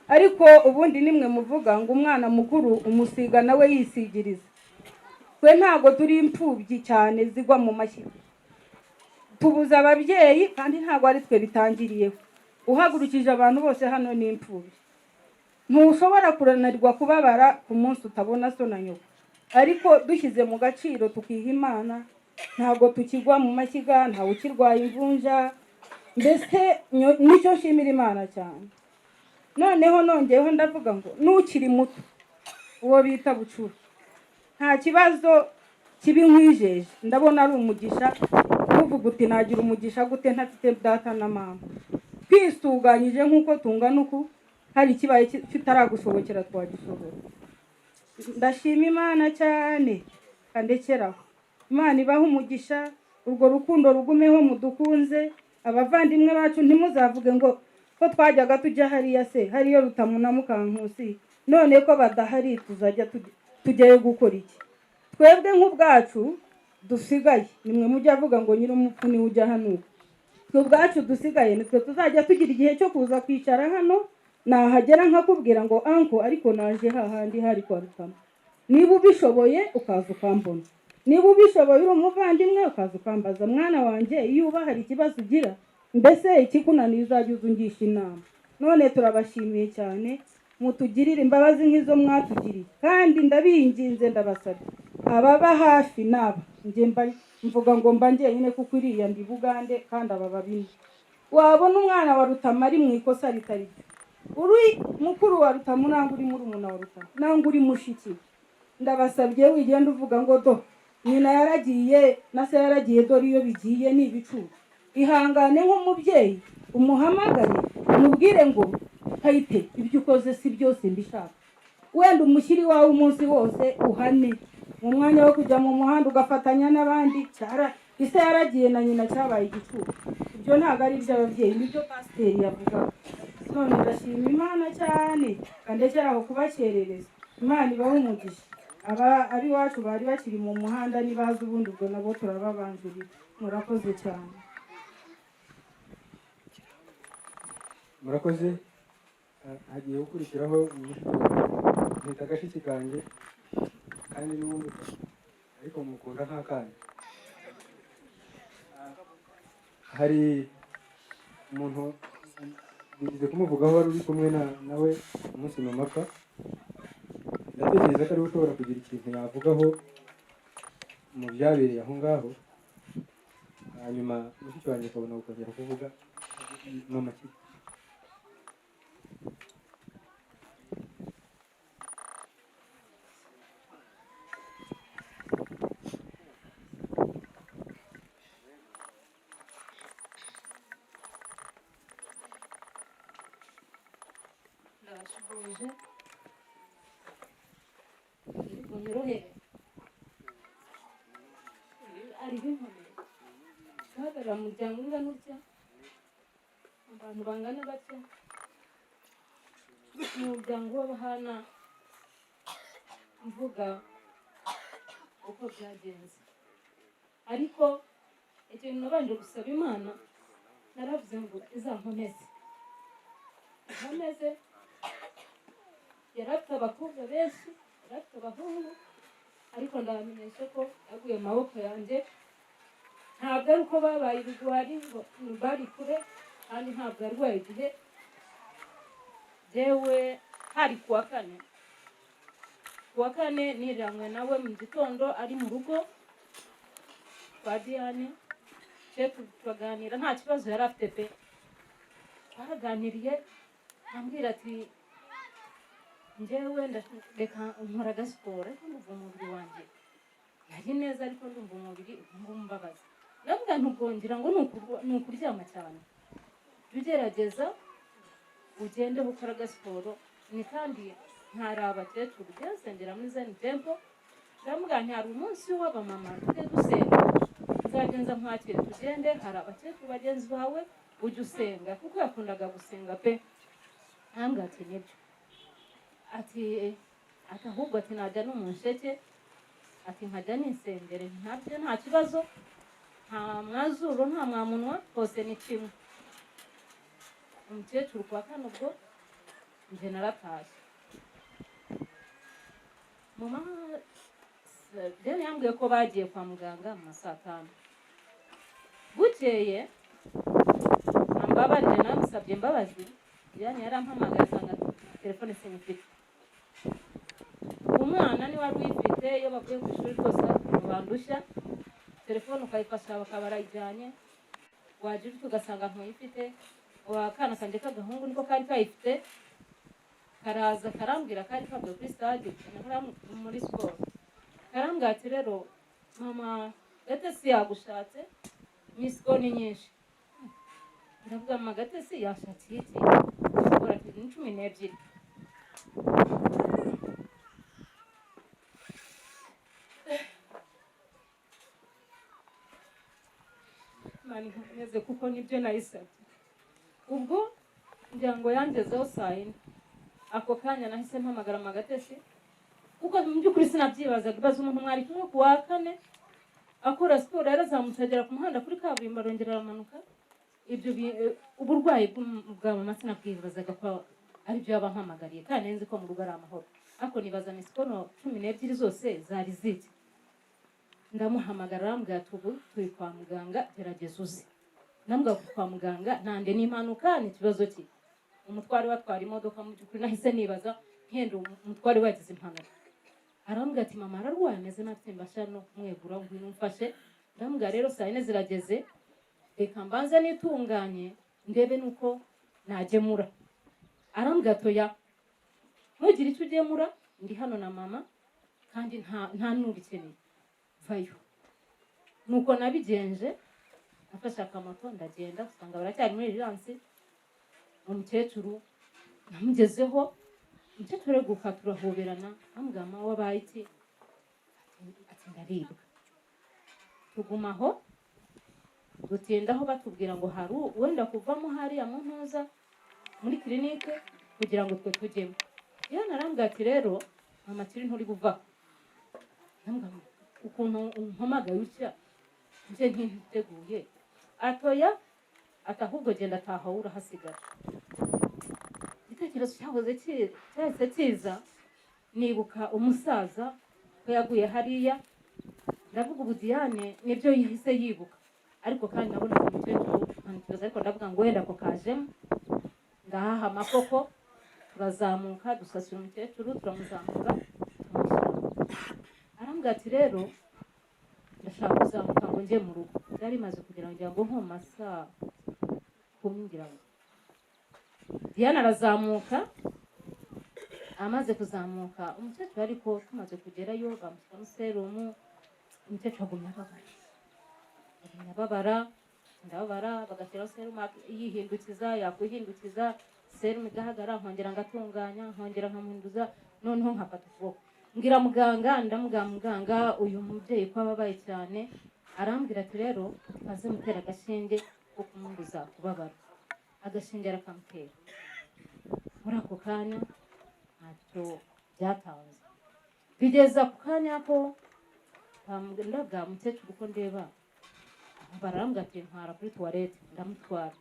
ariko ubundi nimwe muvuga ngo umwana mukuru umusiga nawe yisigiriza. Twe ntago turi impfubyi cyane zigwa mu mashyi, tubuza ababyeyi kandi ntago ari twe bitangiriyeho. Uhagurukije abantu bose hano ni impfubyi. Ntushobora kuranirwa kubabara ku munsi utabona so na nyoko, ariko dushyize mu gaciro tukiha Imana ntago tukigwa mu mashyiga, ntawe ukirwaye imvunja. Mbese nicyo nshimira Imana cyane. Noneho nongeyeho ndavuga ngo nukiri muto uwo bita bucura nta kibazo kibi nkwijeje, ndabona ari umugisha. Uvuga uti nagira umugisha gute ntafite data na mama? Twisuganyije nk'uko tungana uku, hari ikibaye kitaragushobokera twagishobora. Ndashima Imana cyane kandekeraho. Imana ibaha umugisha, urwo rukundo rugumeho mudukunze. Abavandimwe bacu ntimuzavuge ngo ko twajyaga tujya hariya se hariyo Rutamu na Mukankusi, none ko badahari tuzajya tujyayo gukora iki? Twebwe nk'ubwacu dusigaye nimwe mujya avuga ngo nyir'umupfu niwe ujya hano. Twe ubwacu dusigaye nitwe tuzajya tugira igihe cyo kuza kwicara hano, nahagera nkakubwira ngo anko ariko naje hahandi hari kwa Rutamu. Niba ubishoboye ukaza ukambona, niba ubishoboye uri umuvandimwe ukaza ukambaza mwana wanjye iyo uba hari ikibazo ugira, mbese ikikunaniye uzajya uzungisha inama. None turabashimiye cyane, mutugirire imbabazi nk'izo mwatugiriye, kandi ndabinginze ndabasabye ababa hafi naba mvuga ngo mba njyenyine kuko iriya ndi Bugande kandi aba babini. Wabona umwana wa Rutamu ari mu ikosa ritari ryo, uri mukuru wa Rutamu nangwa uri murumuna wa Rutamu nangwa uri mushiki, ndabasabye wigenda uvuga ngo do nyina yaragiye na se yaragiye, dore iyo bigiye ni ibicu. Ihangane nk'umubyeyi umuhamagare umubwire ngo hayite ibyo ukoze si byose mbishaka. Wenda umushyiri wawe umunsi wose uhane mu mwanya wo kujya mu muhanda ugafatanya n'abandi. Ise yaragiye na nyina cyabaye igicucu. Ibyo ntabwo ari iby'ababyeyi, nibyo pasiteri yavuga. None ndashima Imana cyane kandekeraho kubakerereza. Imana ibahe umugisha. Abi wacu bari bakiri mu muhanda nibaza ubundi ubwo nabo turababanjirira. Murakoze cyane. murakoze. Hagiye gukurikiraho nita agashiki kanjye kandi n'ubundi ariko mukunda nk'akanya. Hari umuntu bigize kumuvugaho wari uri kumwe nawe umunsi mamaka. Ndatekereza ko ariwe ushobora kugira ikintu yavugaho mu byabereye aho ngaho, hanyuma mushiki wanjye akabona gukongera kuvuga n'amaki. ndabashuhuje bunyorohere ari binkomeye guhagarara mu muryango ungana utya, abantu bangana batya, umuryango w'abahana mvuga uko byagenze. Ariko ikintu nabanje gusaba Imana, naravuze ngo izankomeze yarafite abakobwa benshi, yarafite abahungu, ariko ndabamenyesha ko yaguye mu maboko yanjye. Ntabwo ari uko babaye ibigwari ngo bari kure, kandi ntabwo yarwaye igihe. Jewe hari kuwa kane niranywe nawe mu gitondo ari mu rugo kwa Diane, turaganira nta kibazo yari afite pe. Twaraganiriye ambwira ati njyewe reka nkora agasiporo ariko ndumva umubiri wanjye yari neza, ariko ndumva umubiri umbabaza. Ndavuga ntubwongera ngo ni ukuryama cyane, ugerageza ugende gukora agasiporo. Ni kandi ntari abakecuru ugenda muri Zen Temple ndamubwira nti hari umunsi w'abamama tujye dusenga nzagenza nkwakire tugende hari abakecuru bagenzi bawe ujye usenga kuko yakundaga gusenga pe ntambwe ati nibyo ati ahubwo ati najya no mu nsheke ati nkajya nisengere ntabyo nta kibazo nta mwazuru nta mwamunwa hose ni kimwe umukecuru kwa kane ubwo njye naratashye mama Diane yambwiye ko bagiye kwa muganga mu ma saa 5 bukeye ambabarire namusabye imbabazi Diane yarampamagaye asanga telefone sinyifite umwana ni wari uyifite iyo bavuye ku ishuri rwose bandushya telefone ukayifasha bakaba barayijyanye wagira ufite ugasanga ntuyifite wakana kanje k'agahungu niko kari kayifite karaza karambwira kari kavuye kuri stade muri sport karambwira ati rero mama Gatesi yagushatse misiko ni nyinshi ndavuga mama Gatesi yashatse iki ukora 12 mani nkomeze kuko nibyo nayisabye ubwo ngira ngo yangezeho saa 4 ako kanya nahise mpamagara Magatesi kuko mu by'ukuri sinabyibazaga ibaza umuntu mwari kumwe ku wa kane akora siporo yarazamutse agera ku muhanda kuri kaburimbo arongera aramanuka ibyo uburwayi bwa mama sinabwibazaga ko ari byo yabampamagariye kandi nzi ko mu rugo ari amahoro ariko nibaza misikono 12 zose zari ziti ndamuhamagara arambwira ati ubu turi kwa muganga gerageza uze nambwa kwa muganga nande n'impanuka ni kibazo ki umutwari watwara imodoka mu by'ukuri nahise nibaza nkende umutwari wagize impanuka arambwira ati mama ararwaye ameze natemba shano mwegura ngwino umfashe ndambwira rero saa 4 zirageze reka mbanza nitunganye ndebe nuko nagemura arambwira toya ntugire icyo ugemura ndi hano na mama kandi nta nubikeneye vayo nuko nabigenje afasha akamoto ndagenda usanga baracyari muri urgence umukecuru namugezeho umukecuru guka turahoberana amugama wabaye iki ati ndaribwa tugumaho gutindaho batubwira ngo hari wenda kuvamo hariya mu ntuza muri clinique kugira ngo twe tujyemo iyo narambwira ati rero mama kiri nturi buva namugama ukuntu umpamagaye utya nje ntiteguye atoya atahubwo genda taha urahasigara igitekerezo cyahise kiza nibuka umusaza ko yaguye hariya ndavuga ubu Diane nibyo yahise yibuka ariko kandi nabona umukecuru ntikibaza ariko ndavuga ngo wenda ko kajemo ndahaha amakoko turazamuka dusasira umukecuru turamuzamura arambwira ati rero ndashaka kuzamuka ngo njye mu rugo byari maze kugira ngo nko masa kumbwira ngo Diana arazamuka amaze kuzamuka umukecuru ariko tumaze kugerayo bamushyira serumu umukecuru agumya ndababara bagashyiraho serumu yihindukiza yakwihindukiza serumu igahagara nkongera ngatunganya nkongera nkamuhinduza noneho nkafata ukuboko ngira muganga ndamubwira muganga uyu mubyeyi ko ababaye cyane arambwira ati rero maze mutera agashinge ko kumumbuza kubabara agashinge arakamutera muri ako kanya ntacyo byatanze bigeza ku kanya ko ndabwa mukecuru ko ndeba barambwira ati ntwara kuri toilette ndamutwara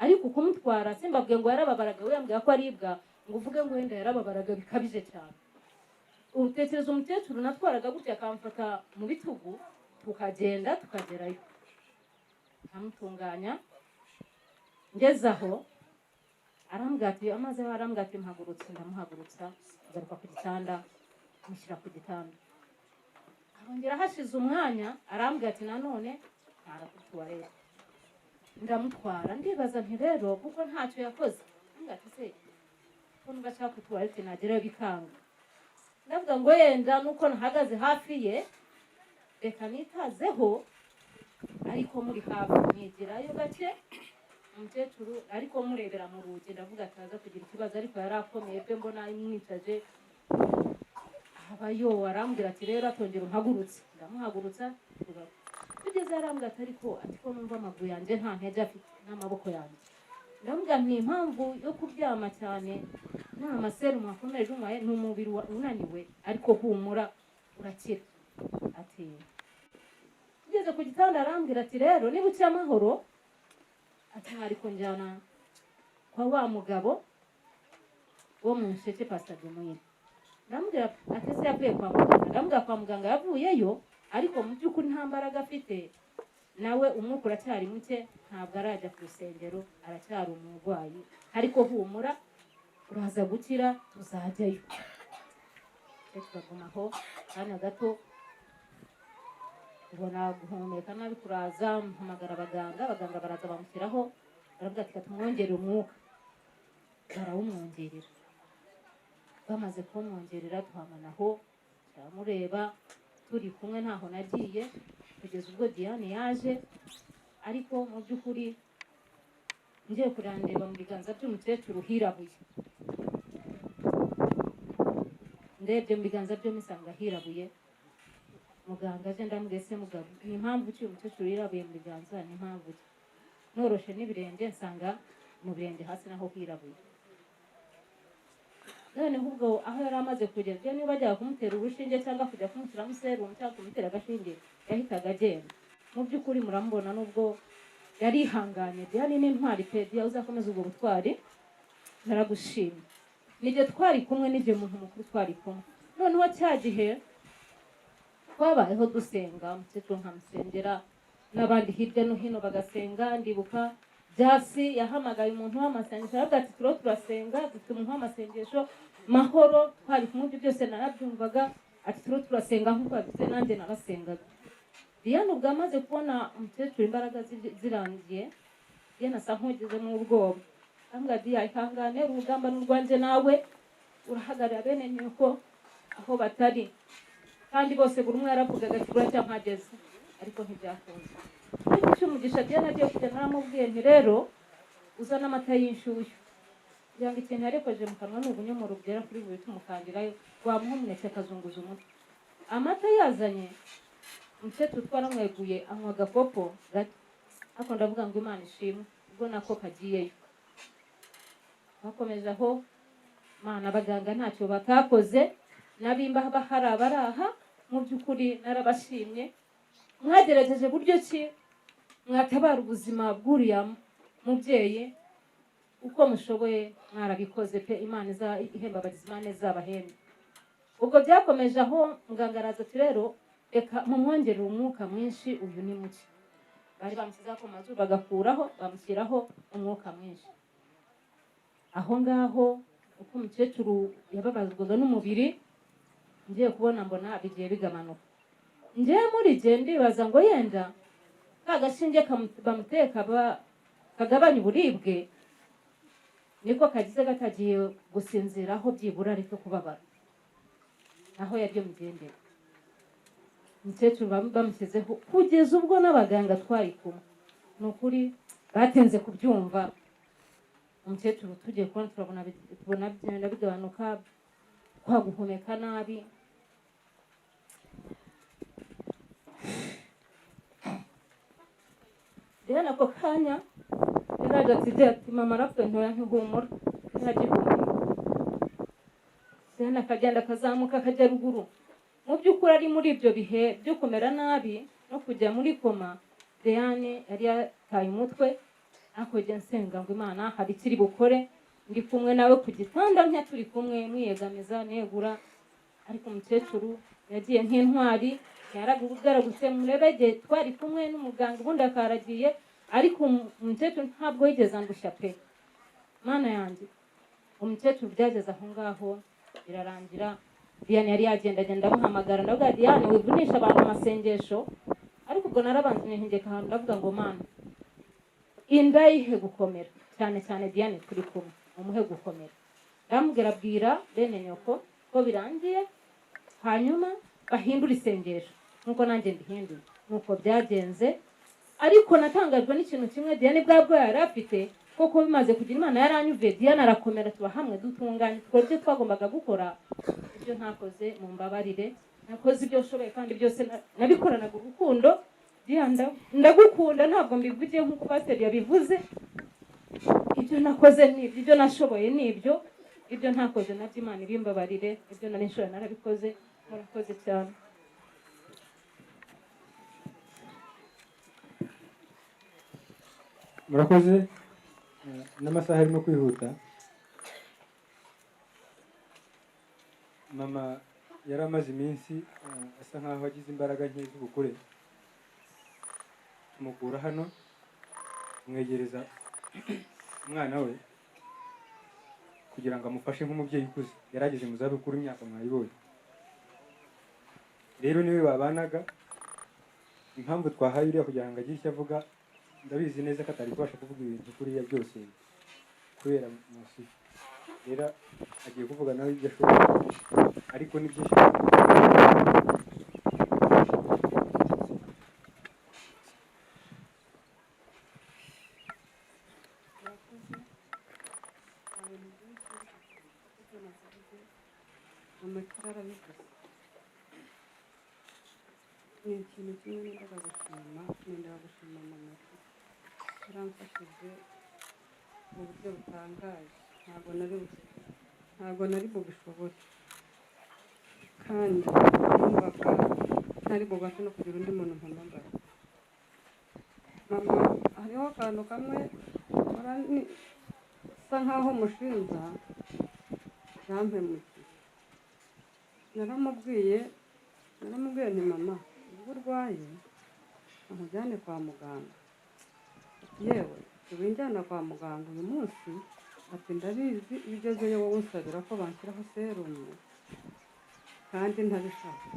ariko kumutwara simbabwiye ngo yarababaraga we yambwira ko aribwa ngo uvuge ngo wenda yarababaraga bikabije cyane utekereza umukecuru natwaraga gutya akamfata mu bitugu tukagenda tukagerayo amutunganya ngeze aho arambwira ati amaze arambwira ati mpagurutse ndamuhagurutsa agaruka ku gitanda mushyira ku gitanda arongera hashize umwanya arambwira ati nanone ntarakutuwarera ndamutwara ndibaza nti rero kuko ntacyo yakoze arambwira ati se ko nubashaka kutuwarete nagerayo bikanga ndavuga ngo yenda nuko nahagaze hafi ye reka nitazeho ariko muri hafi nigerayo gake umukecuru ariko murebera mu rugi ndavuga ataza kugira ikibazo ariko yari akomeye bwe mbona imwicaje habayo arambwira ati rero atongera umpagurutse, ndamuhagurutsa tugeze arambwira ati ariko ko numva amaguru yanjye nta ntege afite n'amaboko yanjye. Ndamubwira nti impamvu yo kuryama cyane nta maserumu akomeje umaye ni umubiri unaniwe, ariko humura urakira. Ati tugeze ku gitanda arambwira ati rero niba uciye amahoro atari kunjyana kwa wa mugabo wo mu Nsheke Pastor Demuye. Ndamubwira ati se yavuye kwa muganga. Ndamubwira kwa muganga yavuyeyo, ariko mu by'ukuri nta mbaraga afite, nawe umwuka uracyari muke, ntabwo arajya ku rusengero, aracyari umurwayi, ariko humura uraza gukira, tuzajyayo. Tukaguma aho kanya gato, ubona guhumeka nabi kuraza, mpamagara abaganga baraza bamushyiraho, baravuga ati tumwongere umwuka, barawumwongerera. Bamaze kumwongerera tuhamanaho, turamureba turi kumwe, ntaho nagiye kugeza ubwo Diane yaje. Ariko mu by'ukuri ngiye kurandeba mu biganza by'umukecuru hirabuye, ndebye mu biganza byo misanga hirabuye. Muganga aje ndamubwiye se mugabo, ni impamvu ki umukecuru hirabuye mu biganza? Ni impamvu ki? Noroshe n'ibirenge nsanga mu birenge hasi naho hirabuye. Noneho ubwo aho yari amaze kugera, niba bajyaga kumutera urushinge cyangwa kujya kumushyiramo serumu cyangwa kumutera agashinge, yahitaga agenda. Mu by'ukuri muramubona nubwo yarihanganye. Diane ni intwari pe, Diane uzakomeza ubwo butwari, naragushimye. Nijye twari kumwe, nijye muntu mukuru twari kumwe. Noneho cya gihe twabayeho dusenga, umukecuru nkamusengera, n'abandi hirya no hino bagasenga. Ndibuka Jasi yahamagaye umuntu w'amasengesho, aravuga ati turasenga, dufite umuntu w'amasengesho Mahoro, twari kumwe, byose narabyumvaga. Ati turasenga nk'uko yabivuze, nanjye narasengaga. Diane ubwo amaze kubona umukecuru imbaraga zirangiye, Diane asa nk'ugize n'ubwoba. Ambwira Diane, ihangane, urugamba n'urwanjye, nawe urahagarara bene nyoko aho batari. Kandi bose buri umwe yaravugaga ati buracya mpageze, ariko ntibyakunze. Ariko cy'umugisha Diane agiye kujya, naramubwiye nti rero uzana amata y'inshyushyu, kugira ngo ikintu yarekoje mu kanwa ni ubunyomoro bugera kuri buri tumukandirayo, wamuha umuneke akazunguza umutwe. Amata yazanye, umukecuru twaramweguye anywa agakopo gato, ariko ndavuga ngo Imana ishimwe, ubwo nako kagiyeyo. Bakomeje aho, Mana abaganga ntacyo batakoze, n'abimba bahari abaraha, mu by'ukuri narabashimye. Mwagerageje buryo ki mwatabara ubuzima bw'uriya mubyeyi, uko mushoboye mwarabikoze pe. Imana ihemba abagizi ba neza abahembe. Ubwo byakomeje aho, muganga araza ati rero reka mumwongerere umwuka mwinshi, uyu ni muke. Bari bamushyizeho ku mazuru bagakuraho, bamushyiraho umwuka mwinshi. Aho ngaho uko umukecuru yababazwaga n'umubiri, ngiye kubona mbona bigiye bigamanuka. Ngiye muri jye ndibaza ngo yenda ka gashinge bamuteye kagabanya uburibwe niko kagize gatagiye gusinziraho, byibura ariko kubabara. Aho yaryo mugendera, umukecuru bamushyizeho kugeza ubwo n'abaganga twari kumwe, ni ukuri batenze kubyumva. Umukecuru tugiye kubona tubona bigenda bigabanuka, kwa guhumeka nabi. Diane ako kanya yaraje ati mama arapfuye, ntoya ntihumura, ntagihumura. Diane akagenda akazamuka akajya ruguru. Mu by'ukuri ari muri ibyo bihe byo kumera nabi no kujya muri koma, Diane yari yataye umutwe, akojya nsenga ngo Imana hari ikiri bukore. Ndi kumwe nawe ku gitanda nka turi kumwe, mwiyegamiza negura. Ariko umukecuru yagiye nk'intwari, yaragaragutse murebege twari kumwe n'umuganga, ubundi akaragiye. Ariko umukecuru ntabwo yigeze andusha pe. Mana yanjye, umukecuru byageze aho ngaho birarangira. Diane yari yagendagenda amuhamagara, ndavuga Diane wivunisha abantu amasengesho. Ariko ubwo narabanze nihingeka ahantu, ndavuga ngo Mana inda yihe gukomera, cyane cyane Diane turi kumwe, umuhe gukomera. Ndamubwira abwira bene nyoko ko birangiye, hanyuma bahindura isengesho nkuko nanjye ndihinduye. Nuko byagenze. Ariko natangajwe n'ikintu kimwe, Diane bwabwo yari afite koko bimaze kugira Imana yaranyuve. Diane arakomera, tuba hamwe dutunganye twari twagombaga gukora. ibyo ntakoze mu mbabarire, nakoze ibyo nshoboye kandi byose nabikoranaga urukundo. Ndagukunda ntabwo mbivugiye nk'uko pasiteri yabivuze. Ibyo nakoze n'ibyo, ibyo nashoboye n'ibyo, ibyo ntakoze nabyo Imana ibimbabarire, ibyo nari nshoboye narabikoze. Murakoze cyane. murakoze. N'amasaha arimo kwihuta. Mama yari amaze iminsi asa nkaho agize imbaraga nke z'ubukure. Tumukura hano tumwegereza umwana we kugira ngo amufashe nk'umubyeyi ukuze. Yari ageze mu zabukuru, imyaka mwayibonye. Rero niwe babanaga. Impamvu twahaye uriya kugira ngo agire icyo avuga, ndabizi neza ko atari kubasha kuvuga ibintu kuriya byose kubera munsi. Rero agiye kuvuga nawe ibyo ashoboye, ariko ni byinshi. Amakuru arabivuze. Ni ikintu kimwe nendaga gushima mama. Yaramfashije mu buryo butangaje. Ntabwo nari bubishobore, kandi numvaga ntari bubashe no kugira undi muntu mpamagara. Mama hariho akantu kamwe sa nkaho mushinja, yampemukiye. Naramubwiye nti mama, ubwo urwaye amujyane kwa muganga. Yewe ubinjyana kwa muganga uyu munsi, ati ndabizi iyo ugezeyo wowe unsabira ko banshyiraho serumu kandi ntabishaka.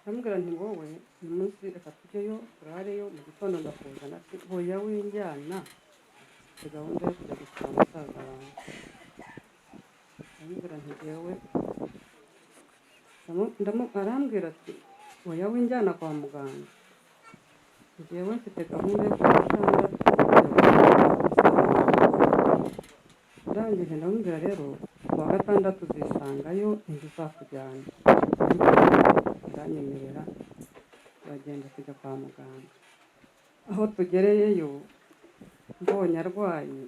Ndamubwira nti wowe uyu munsi reka tujyeyo turareyo, mu gitondo ndakuzana. Ati hoya winjyana, mfite gahunda yo kujya gusura musaza wanjye. Ndamubwira nti yewe, arambwira ati hoya winjyana kwa muganga, njyewe mfite gahunda yo kujya ndangije. Ndamubwira rero kuwa gatandatu uzisangayo, inzu uzakujyana. Aranyemerera, turagenda tujya kwa muganga. Aho tugereyeyo mbonye arwaye,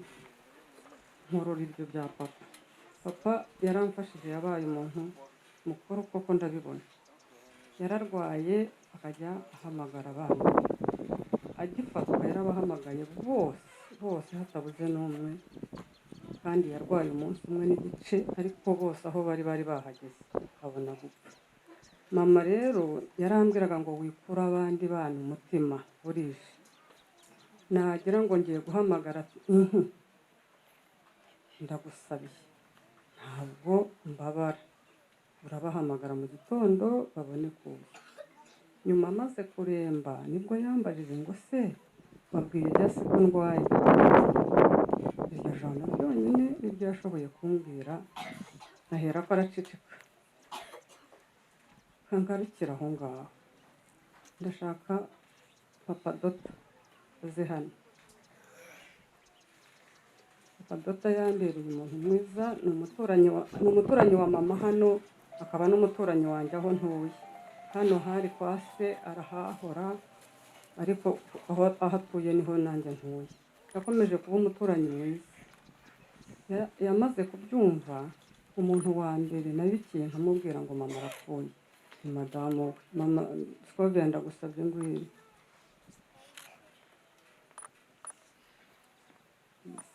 nkorora ibyo bya papa. Papa yaramfashije, yabaye umuntu mukuru koko ndabibona. Yararwaye akajya ahamagara abana, agifatwa yarabahamagaye bose hatabuze n'umwe, kandi yarwaye umunsi umwe n'igice, ariko bose aho bari bahageze abona gupfa. Mama rero yarambwiraga ngo wikura abandi bana umutima, burije nagira ngo ngiye guhamagara, ati ndagusabiye ntabwo mbabara, urabahamagara mu gitondo babone kuza. Nyuma amaze kuremba nibwo yambajije ngo se wabwiye Jasi ko ndwaye? Iryo jambo ryonyine niryo yashoboye kumbwira, ahera ko araceceka. Kangarukira aho ngaho, ndashaka papa Dota aze hano. Papa Dota yambereye umuntu mwiza, ni umuturanyi wa mama hano, akaba n'umuturanyi wanjye aho ntuye. Hano hari kwa se arahahora, ariko aho atuye niho nanjye ntuye. Yakomeje kuba umuturanyi mwiza. Yamaze kubyumva, umuntu wa mbere nabikiye nkamubwira ngo mama arapfuye, ni madamu we. Mama Scovia ndagusabye ngwino.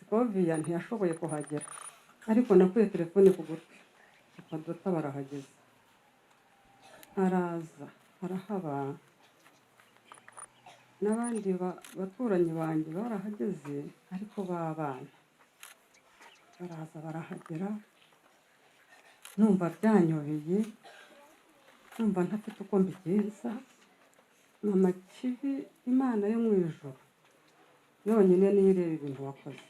Scovia ntiyashoboye kuhagera, ariko nakuye telefone ku gutwi. Papa Dota barahageze, araza arahaba. N'abandi baturanyi banjye barahageze, ariko b'abana baraza barahagera. Numva byanyobeye, numva ntafite uko mbigenza. Mama kibi, Imana yo mu ijuru yonyine niyo ireba ibintu wakoze.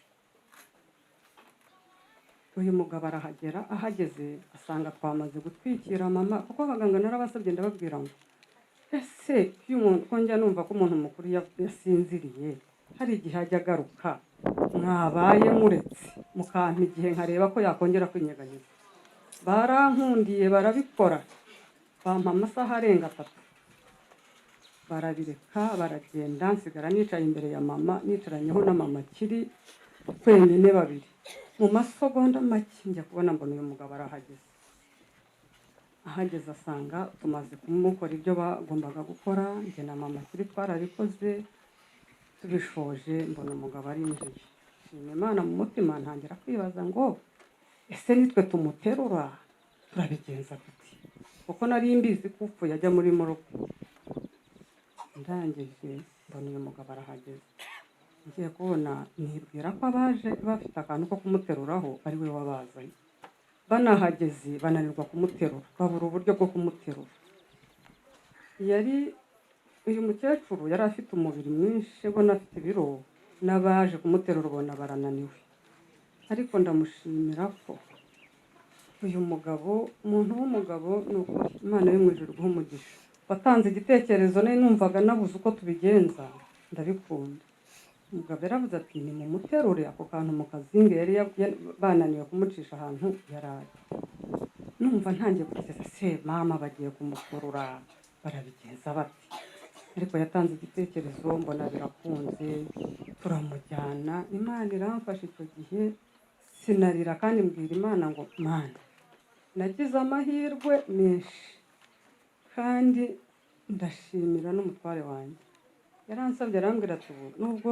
Uyu mugabo arahagera, ahageze asanga twamaze gutwikira mama, kuko abaganga narabasabye ndababwira ngo ese ko njya numva ko umuntu mukuru yasinziriye hari igihe ajya agaruka, mwabaye muretse mukampa igihe nkareba ko yakongera kwinyeganyeza. barankundiye barabikora, bampa amasaha arenga 3, barabireka baragenda, nsigara nicaye imbere ya mama, nicaranyeho na mama kiri twenyine babiri. Mu masegonda make njya kubona mbona uyu mugabo arahageze. Ahageze asanga tumaze kumukora ibyo bagombaga gukora, njye na mama kiri twarabikoze, tubishoje mbona umugabo arinjiye. Nshima Imana mu mutima, ntangira kwibaza ngo ese nitwe tumuterura turabigenza tuti, kuko nari mbizi ko upfuye ajya muri moroko. Ndangije mbona uyu mugabo arahageze, ngiye kubona nibwira ko abaje bafite akantu ko kumuteruraho ari we wabazanye. Banahageze bananirwa kumuterura, babura uburyo bwo kumuterura. Uyu mukecuru yari afite umubiri mwinshi, ubona afite ibiro, n'abaje kumuterura ubona barananiwe. Ariko ndamushimira ko uyu mugabo, umuntu w'umugabo ni ukuri Imana yo mu ijuru iguhe umugisha, watanze igitekerezo nari numvaga nabuze uko tubigenza, ndabikunda. Umugabo yaravuze ati ni mumuterure ako kantu mu kazinga, yari bananiwe kumucisha ahantu yari ari. Numva ntangiye kugeza se mama bagiye kumukurura barabigenza bati, ariko yatanze igitekerezo mbona birakunze, turamujyana. Imana iramfasha icyo gihe sinarira, kandi mbwira Imana ngo Mana, nagize amahirwe menshi kandi ndashimira n'umutware wanjye. Yaransabye arambwira ati ubu nubwo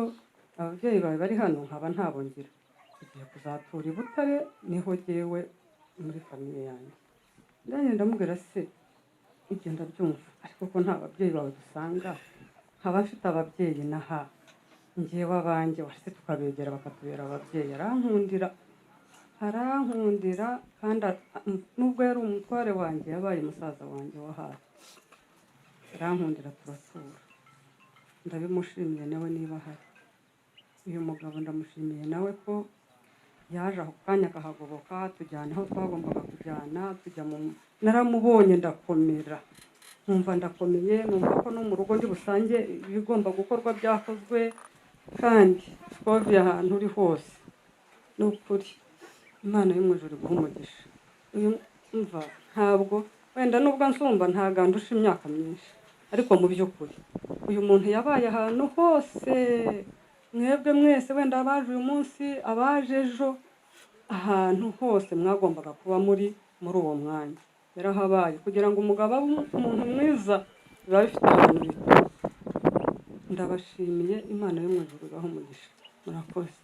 ababyeyi bawe bari hano nkaba ntabongira, tugiye kuzatura i Butare, niho jyewe muri famiye yanjye. Ndangije ndamubwira se ibyo ndabyumva, ariko ko nta babyeyi bawe dusanga, nkaba mfite ababyeyi naha njyewe abanjye wase tukabegera bakatubera ababyeyi. Arankundira kandi nubwo yari umutware wanjye yabaye musaza wanjye wo hafi. Arankundira turatura, ndabimushimiye nawe niba ahari. Uyu mugabo ndamushimiye nawe ko yaje ako kanya akahagoboka, tujyana aho twagombaga kujyana, naramubonye ndakomera, numva ndakomeye, numva ko no mu rugo ndi busange ibigomba gukorwa byakozwe, kandi twavuye ahantu uri hose. Ni ukuri Imana yo mu ijuru iguhe umugisha. Uyu mva ntabwo wenda nubwo nsumba ntagandusha imyaka myinshi, ariko mu by'ukuri uyu muntu yabaye ahantu hose. Mwebwe mwese wenda abaje uyu munsi, abaje ejo, ahantu hose mwagombaga kuba muri uwo mwanya yarahabaye, kugira ngo umugabo abe umuntu mwiza biba bifite ahantu bita. Ndabashimiye, Imana yo mu ijuru ibahe umugisha. Murakoze.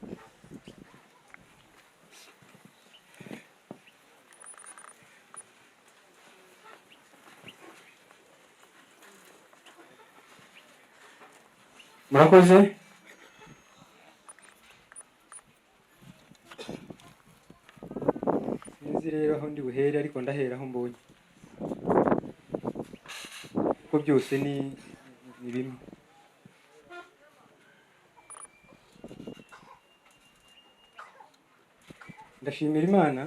Murakoze. Sinzi rero aho ndi buhere, ariko ndahera aho mbonye, kuko byose ni bimwe. Ndashimira Imana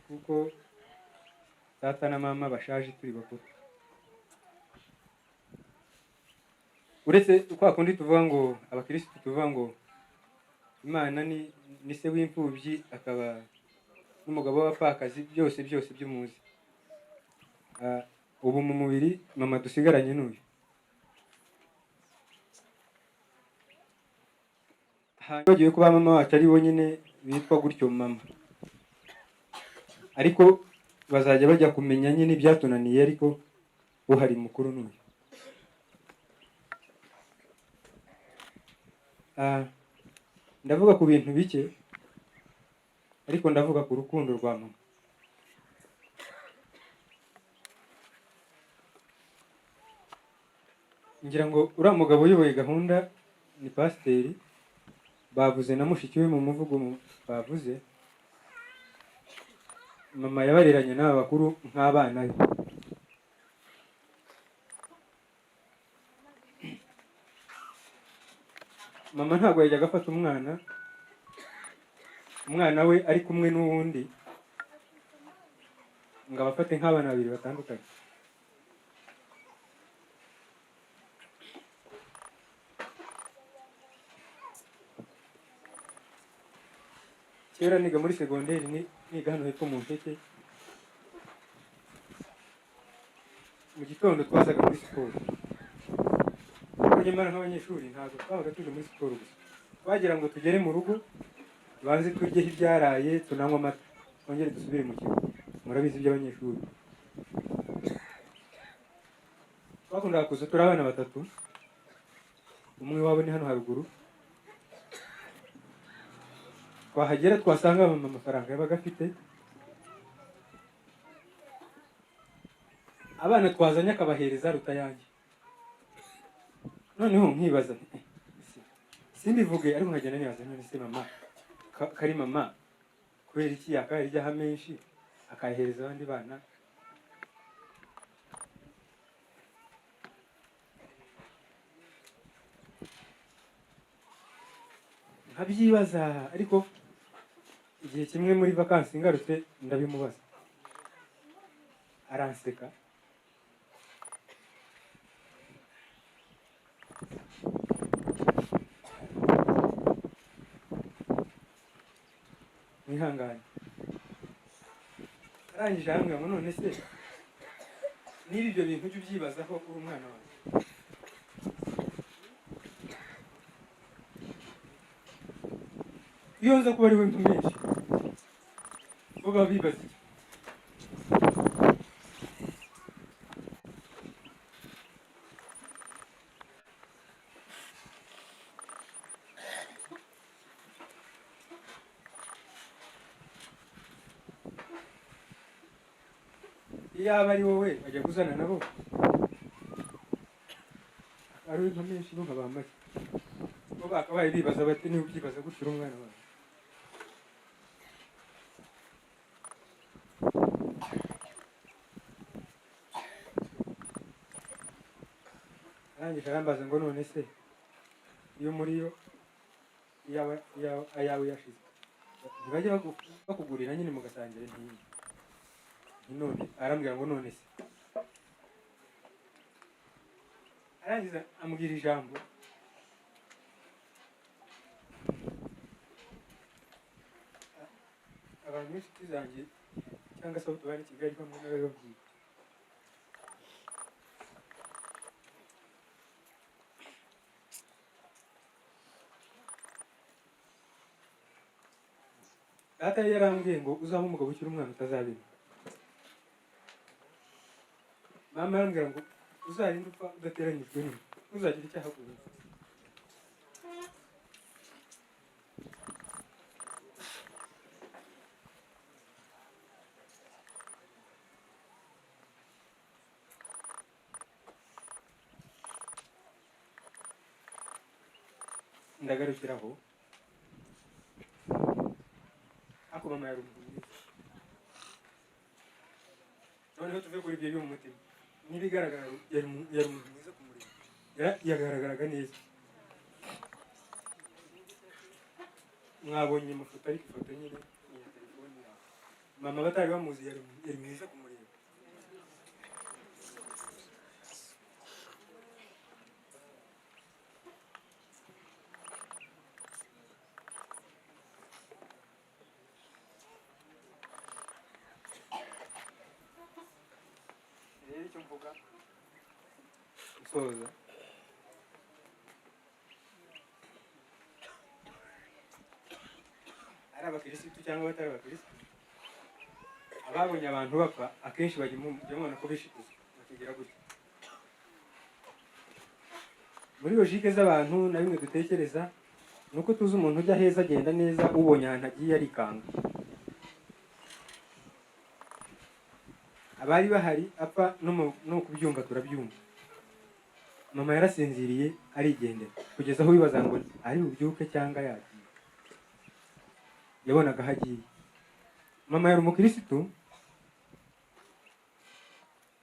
kuko data na mama bashaje turi bakuru. Uretse kwa kundi tuvuga ngo abakirisitu tuvuga ngo Imana ni se w'imfubyi akaba n'umugabo w'abapfakazi, byose by'umuzi. Ubu mu mubiri mama dusigaranye n'uyu. Bagiye kuba mama wacu ari bonyine bitwa gutyo mama, ariko bazajya bajya kumenya nyine ibyatunaniye, ariko uhari mukuru n'uyu. Ndavuga ku bintu bike, ariko ndavuga ku rukundo rwa mama. Ngira ngo uriya mugabo uyoboye gahunda ni pasiteri, bavuze na mushiki we mu muvugo bavuze. Mama yabareranye n'aba bakuru nk'abana be. Mama ntabwo yajyaga afata umwana we ari kumwe n'uwundi ngo abafate nk'abana babiri batandukanye. kera niga muri segonderi niga hano hepfo mu Mpeke, mu gitondo twazaga muri siporo. Nyamara nk'abanyeshuri ntabwo twabaga tuje muri siporo gusa, twagira ngo tugere mu rugo tubanze turyeho ibyaraye, tunanywa amata, twongere dusubire mu kigo. Murabizi iby'abanyeshuri. Twakundaga kuza turi abana batatu, umwe wabo ni hano haruguru. Twahagera twasanga amafaranga yabaga afite, abana twazanye akabahereza rutayange. Noneho nkibaza simbivuge, ariko nkagenda nibaza, none se mama kari mama kubera iki yakayaryaho menshi akayahereza abandi bana? Nkabyibaza, ariko igihe kimwe muri vakansi ngarutse ndabimubaza, aranseka. Mwihangane. Arangije arambwira ngo none se niba ibyo bintu ujya ubyibazaho uri umwana wawe, iyo nza kuba ari we menshi bo baba bibaza iki? Iyaba ari wowe bajya kuzana nabo ari we menshi bo nkabambaye, bo bakabaye bibaza bati niba ubyibaza gutyo uri umwana wawe. Arangije arambaza ngo none se iyo muri yo ayawe yashize ntibajya bakugurira nyine mugasangira ntiyi? None arambwira ngo none se, arangiza amubwira ijambo abantu b'inshuti zanjye cyangwa se abo tubana i Kigali bamwe n'abababwiye. Data yari yarambwiye ngo uzaba umugabo ukiri umwana utazabimenya. Mama arambwira ngo uzarinde upfa udateranyijwe n'undi, uzagira icyaha kuza. Ndagarukiraho, ako mama yari umuntu mwiza. Noneho tuve kuri ibyo byo mu mutima, n'ibigaragara yari umuntu mwiza kumureba, yagaragaraga neza. Mwabonye amafoto, ariko ifoto nyine ni iya telefone yawe. Mama batari bamuzi yari mwiza kumureba. Rero icyo mvuga usoza, ari abakirisitu cyangwa abatari abakirisitu, ababonye abantu bapfa akenshi bajya mubona ko bishikuza bakigira gutya. Muri logike z'abantu na bimwe dutekereza ni uko tuzi umuntu ujya heza agenda neza, ubonye ahantu agiye arikanga. Abari bahari apfa no kubyumva turabyumva. Mama yarasinziriye arigendera kugeza aho bibaza ngo ari bubyuke cyangwa yagiye. Yabonaga hagiye. Mama yari umukirisitu,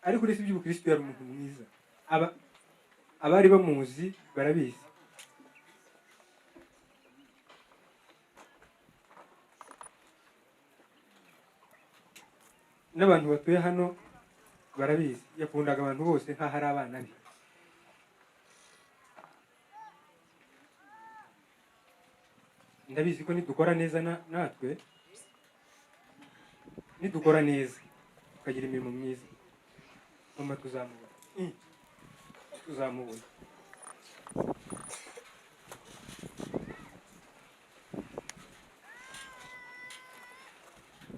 ariko uretse iby'ubukirisitu yari umuntu mwiza. Abari bamuzi barabizi. N'abantu batuye hano barabizi, yakundaga abantu bose nk'aho ari abana be. ndabizi ko nidukora neza natwe nidukora neza tukagira imirimo myiza mama tuzamubona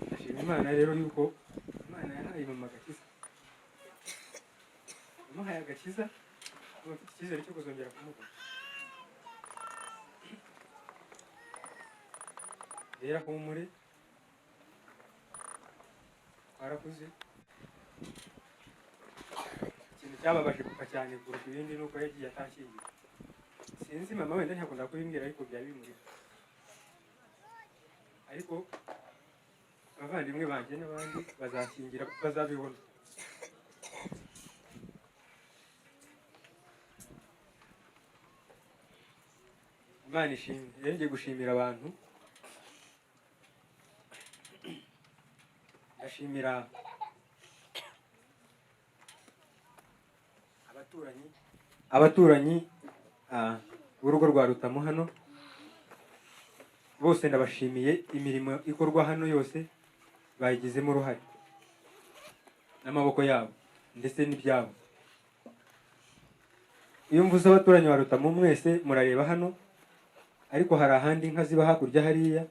ndashima Imana rero yuko Imana yahaye mama agakiza yamuhaye agakiza ubu mfite icyizere cyo kuzongera kumubona rero humure twarakuze ikintu cyababaje papa cyane kurusha ibindi nuko yagiye atashyingiwe sinzi mama wenda ntiyakunda kubimbwira ariko byari bimurimo ariko abavandimwe banjye n'abandi bazashyingira bazabibona Imana ishimwe rero ngiye gushimira abantu ndashimira abaturanyi b'urugo rwa Rutamu hano bose ndabashimiye imirimo ikorwa hano yose bayigizemo uruhare n'amaboko yabo ndetse n'ibyabo. Iyo mvuze abaturanyi ba Rutamu mwese murareba hano, ariko hari ahandi inka ziba hakurya hariya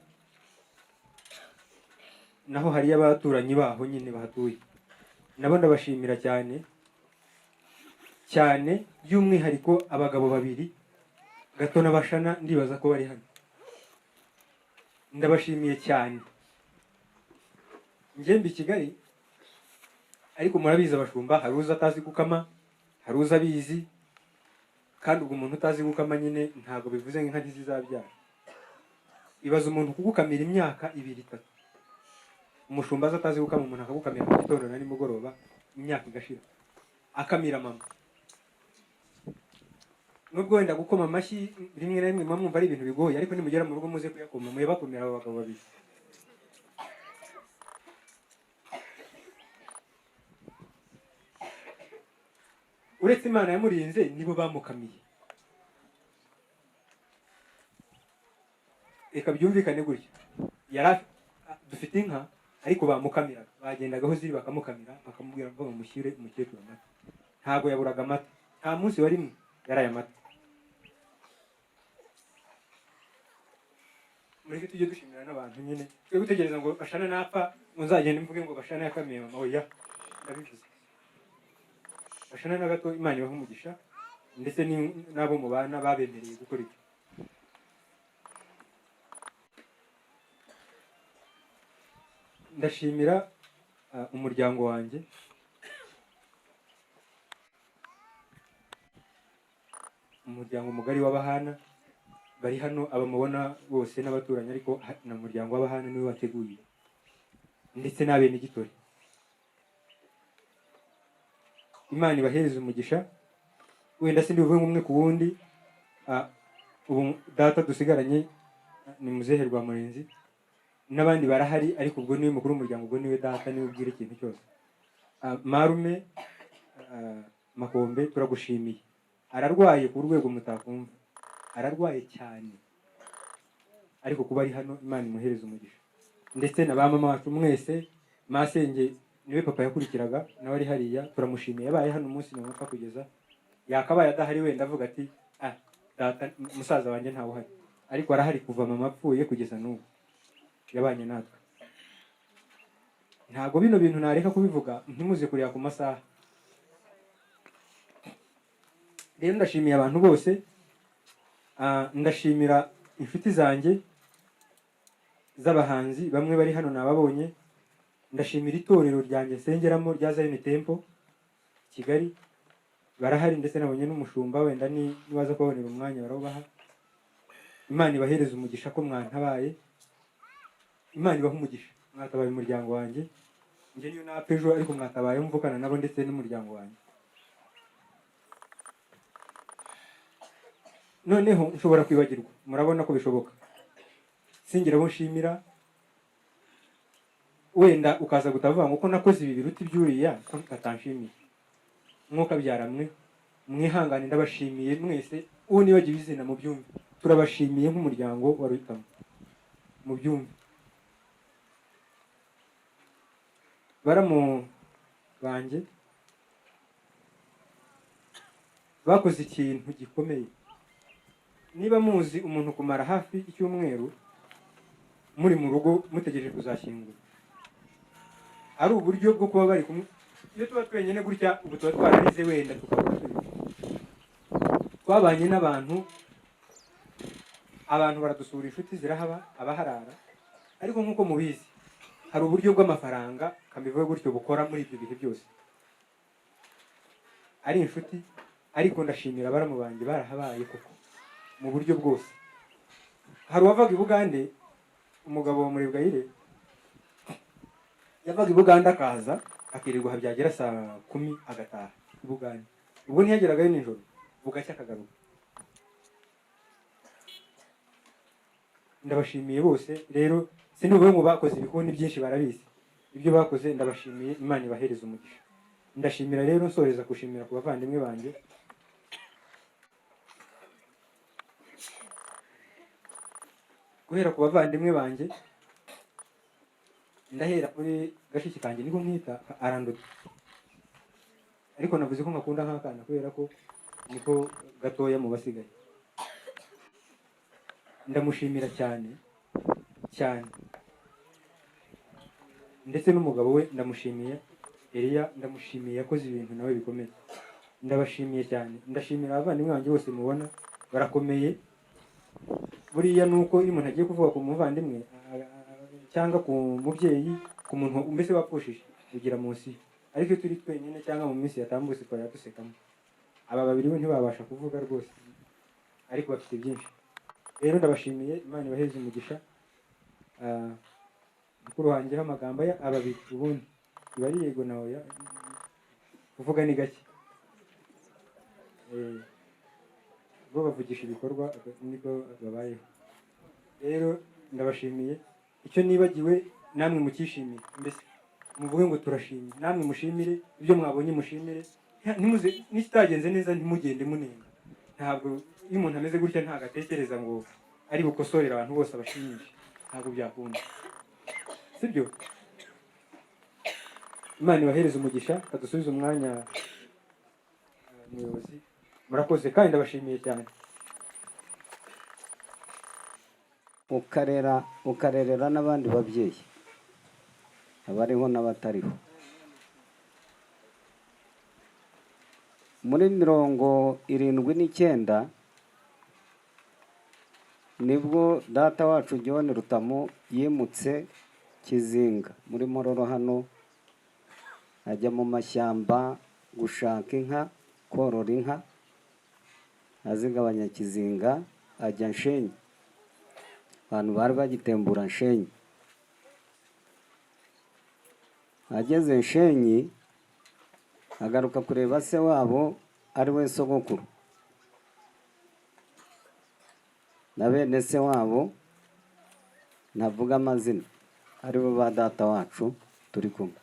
naho hariyo abaturanyi baho nyine bahatuye, nabo ndabashimira cyane cyane, by'umwihariko abagabo babiri Gato na Bashana, ndibaza ko bari hano, ndabashimiye cyane. Njye mbi Kigali, ariko murabizi abashumba, hari uza atazi gukama, hari uza abizi, kandi ubwo umuntu utazi gukama nyine ntabwo bivuze nk'inka ntizizabyara. Ibaza umuntu kugukamira imyaka 2-3, umushumba aza atazi gukama, umuntu akagukamira mu gitondo na nimugoroba, imyaka igashira akamira mama. Nubwo wenda gukoma amashyi rimwe na rimwe mwumva ari ibintu bigoye, ariko nimugera mu rugo muze kuyakoma, muye bakomera abo bagabo babiri. Uretse Imana yamurinze, nibo bamukamiye. Reka byumvikane gutya, dufite inka ariko bamukamira, bagendagaho ziri bakamukamira, bakamubwira ngo bamushyire umukecuru amata. Ntabwo yaburaga amata, nta munsi warimwe yaraye amata. Mureke tujye dushimira n'abantu nyine, twe gutegereza ngo Bashana napfa muzagende mvuge ngo Bashana yakamiye mama. Oya, ndabivuze. Bashana na Gato Imana ibahe umugisha, ndetse n'abo mu bana babemereye gukora ibyo. Ndashimira umuryango wanjye, umuryango mugari w'Abahana bari hano, abamubona bose n'abaturanyi, ariko na muryango w'Abahana niwe wateguye, ndetse n'abene Gitore. Imana ibahereze umugisha. Wenda sindi buvuge umwe ku wundi, ubu data dusigaranye ni Muzehe Rwamurenzi, n'abandi barahari, ariko ubwo niwe mukuru w'umuryango, ubwo niwe data, niwe ubwira ikintu cyose. Marume Makombe, turagushimiye. Ararwaye ku rwego mutakumva, ararwaye cyane, ariko kuba ari hano Imana imuhereze umugisha. Ndetse na ba mama wacu mwese, Masenge niwe papa yakurikiraga, nawe ari hariya, turamushimiye. Yabaye hano umunsi n'umupfa kugeza, yakabaye adahari wenda avuga ati data musaza wanjye ntawe uhari, ariko arahari kuva mama apfuye kugeza n'ubu, yabanye natwe. Ntabwo bino bintu nareka kubivuga ntimuze kureba ku masaha. Rero ndashimiye abantu bose, ndashimira inshuti zanjye z'abahanzi, bamwe bari hano nababonye. Ndashimira itorero ryanjye nsengeramo rya Zion Temple Kigali, barahari, ndetse nabonye n'umushumba, wenda nibaza kubonera umwanya barawubaha. Imana ibahereze umugisha ko mwantabaye, Imana ibahe umugisha, mwatabaye umuryango wanjye. Njye niyo napfa ejo, ariko mwatabaye mvukana nabo ndetse n'umuryango wanjye. Noneho nshobora kwibagirwa, murabona ko bishoboka, singira abo nshimira, wenda ukaza gutavuga ngo ko nakoze ibi biruta ibyuriya ko atanshimiye. Mwuka byaramwe, mwihangane, ndabashimiye mwese. Uwo nibagiwe izina mu byumve, turabashimiye nk'umuryango wa Rutamu. mu byumba. Baramu banjye bakoze ikintu gikomeye. Niba muzi umuntu kumara hafi icyumweru muri mu rugo mutegereje kuzashyingura, ari uburyo bwo kuba bari kumwe. Iyo tuba twenyine gutya, ubu tuba twararize wenda tukaba twabanye n'abantu, abantu baradusura, inshuti zirahaba, abaharara. Ariko nk'uko mubizi, hari uburyo bw'amafaranga kamivuye gutyo bukora muri ibyo bihe byose. Ari inshuti, ariko ndashimira baramu banjye barahabaye koko mu buryo bwose. Hari uwavaga i Bugande, umugabo wa Murebwayire yavaga i Bugande akaza akirirwa byagera saa 10 agataha i Bugande. Ubwo ntiyageragayo nijoro, bugacya akagaruka. Ndabashimiye bose rero, sinubuye ngo bakoze ibikoni byinshi barabizi. Ibyo bakoze ndabashimiye, Imana ibahereza umugisha. Ndashimira rero nsoreza kushimira ku bavandimwe banjye. Guhera ku bavandimwe banjye, ndahera kuri gashiki kanjye niko mwita Arandote. Ariko navuze ko ngakunda nk'akana kubera ko niko gatoya mu basigaye. Ndamushimira cyane cyane. Ndetse n'umugabo we ndamushimiye, Elia ndamushimiye, yakoze ibintu nawe bikomeye. Ndabashimiye cyane. Ndashimira abavandimwe banjye bose mubona barakomeye. Buriya nuko iyo umuntu agiye kuvuga ku muvandimwe cyangwa ku mubyeyi, ku muntu mbese wapfushije ugira munsi. Ariko turi twenyine cyangwa mu minsi yatambutse twari dusekamo. Aba babiri bo ntibabasha kuvuga rwose, ariko bafite byinshi. Rero ndabashimiye, Imana ibaheze umugisha. Mukuru wanjye amagambo ya ababiri ubundi bari yego nawe kuvuga ni gake. Bo bavugisha ibikorwa niko babayeho. Rero ndabashimiye. Icyo nibagiwe namwe mukishimiye, mbese muvuge ngo turashimye. Namwe mushimire ibyo mwabonye, mushimire. Nimuze nikitagenze neza ntimugende munenga. Ntabwo iyo umuntu ameze gutya nta gatekereza ngo ari bukosorera abantu bose abashimisha. Ntabwo byakunda, sibyo? Imana ibahereza umugisha, kadusubize umwanya umuyobozi. Murakoze kandi ndabashimiye cyane. Ukarerera n'abandi babyeyi abariho n'abatariho. Muri 79 nibwo data wacu John Rutamu yimutse Kizinga muri Mororo hano, ajya mu mashyamba gushaka inka, korora inka, azigabanya Kizinga ajya Nshenyi. Abantu bari bagitembura Nshenyi. Ageze Nshenyi agaruka kureba se wabo ari we sogokuru na bene se wabo, navuga amazina, ari bo ba data wacu turi kumwe.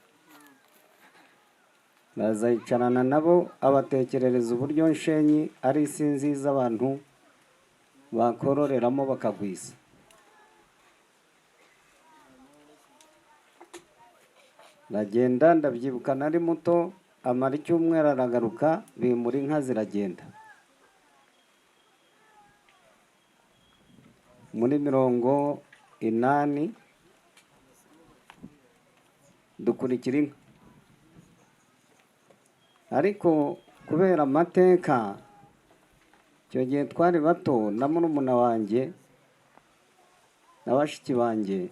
Bazayicarana nabo abatekerereza uburyo Nshenyi ari isi nziza abantu bakororeramo bakagwiza. Ndagenda ndabyibuka nari muto, amara icyumweru aragaruka, bimura inka ziragenda. Muri 80 dukurikira inka. Ariko kubera amateka, icyo gihe twari bato na murumuna wanjye na bashiki banjye,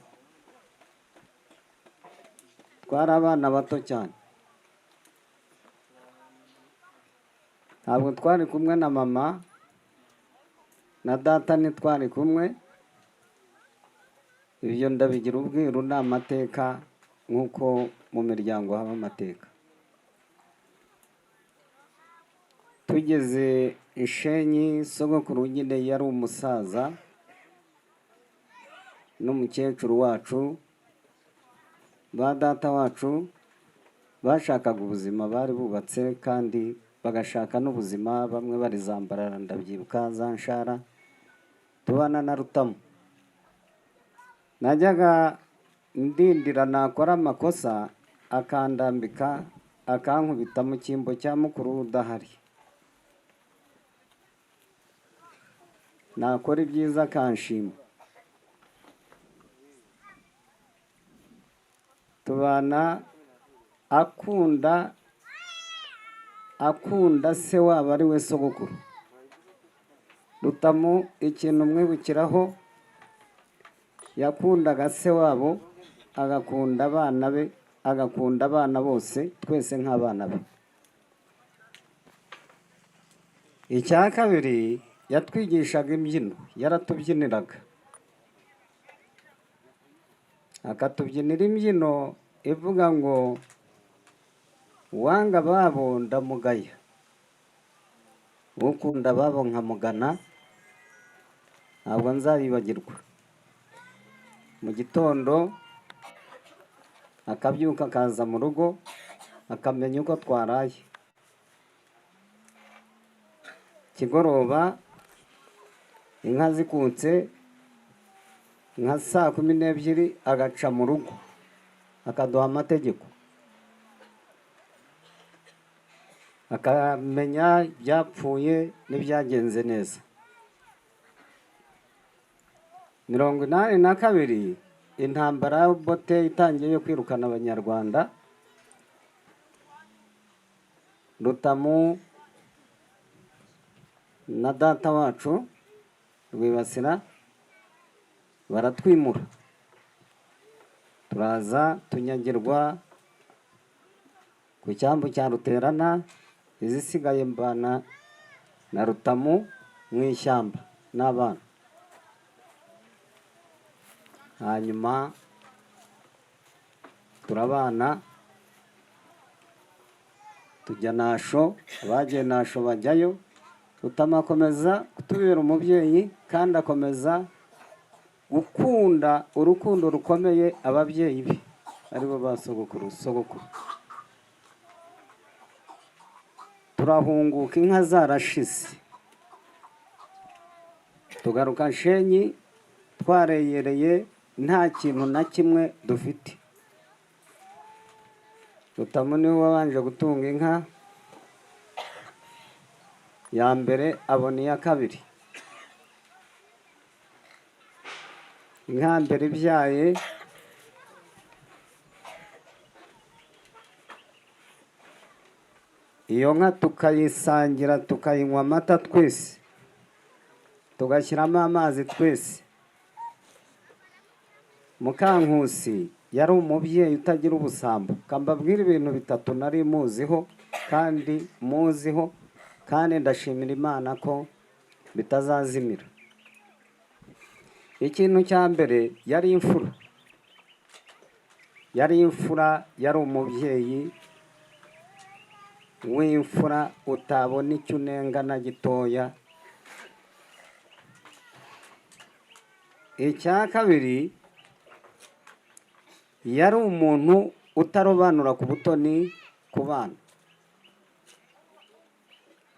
twari abana bato cyane. Ntabwo twari kumwe na mama na data, ntitwari kumwe. Ibyo ndabigira ubwiru, ni amateka nk'uko mu miryango haba amateka. Tugeze Nshenyi, sogokuru nyine yari umusaza n'umukecuru wacu. Ba data wacu bashakaga ubuzima, bari bubatse kandi bagashaka n'ubuzima, bamwe bari Zambarara, ndabyibuka za Nshara. Tubana na Rutamu najyaga ndindira nakora amakosa akandambika akankubita mu cyimbo cya mukuru udahari, nakora ibyiza akanshima. Tubana akunda se waba ari we sogokuru. Rutamu ikintu umwibukiraho, yakundaga se wabo, agakunda abana be, agakunda abana bose, twese nk'abana be. Icya kabiri, yatwigishaga imbyino, yaratubyiniraga, akatubyinira imbyino ivuga ngo uwanga ababo ndamugaya, ukunda ababo nkamugana, ntabwo nzabibagirwa. Mu gitondo akabyuka akaza mu rugo akamenya uko twaraye, kigoroba inka zikutse nka saa 12 agaca mu rugo akaduha amategeko, akamenya ibyapfuye n'ibyagenze neza. 82 intambara ya Obote itangiye yo kwirukana abanyarwanda, Rutamu na data wacu Rwibasira baratwimura, turaza tunyagirwa ku cyambu cya Ruterana, izisigaye mbana na Rutamu mu ishyamba n'abana. Hanyuma turabana tujya Nasho, abagiye Nasho bajyayo. Rutamu akomeza kutubera umubyeyi kandi akomeza gukunda urukundo rukomeye ababyeyi be aribo ba sogokuru. Turahunguka inka zarashize, tugaruka Shenyi twareyereye nta kintu na kimwe dufite. Rutamu niwe wabanje gutunga inka ya mbere, abona iya kabiri. Inka mbere ibyaye iyo nka tukayisangira, tukayinywa amata twese, tugashyiramo amazi twese. Mukankusi yari umubyeyi utagira ubusambo. Kambabwira ibintu bitatu nari muziho kandi ndashimira Imana ko bitazazimira. Ikintu cya mbere yari imfura, yari umubyeyi w'imfura utabona icyo unenga na gitoya. Icya kabiri, yari umuntu utarobanura ku butoni ku bana.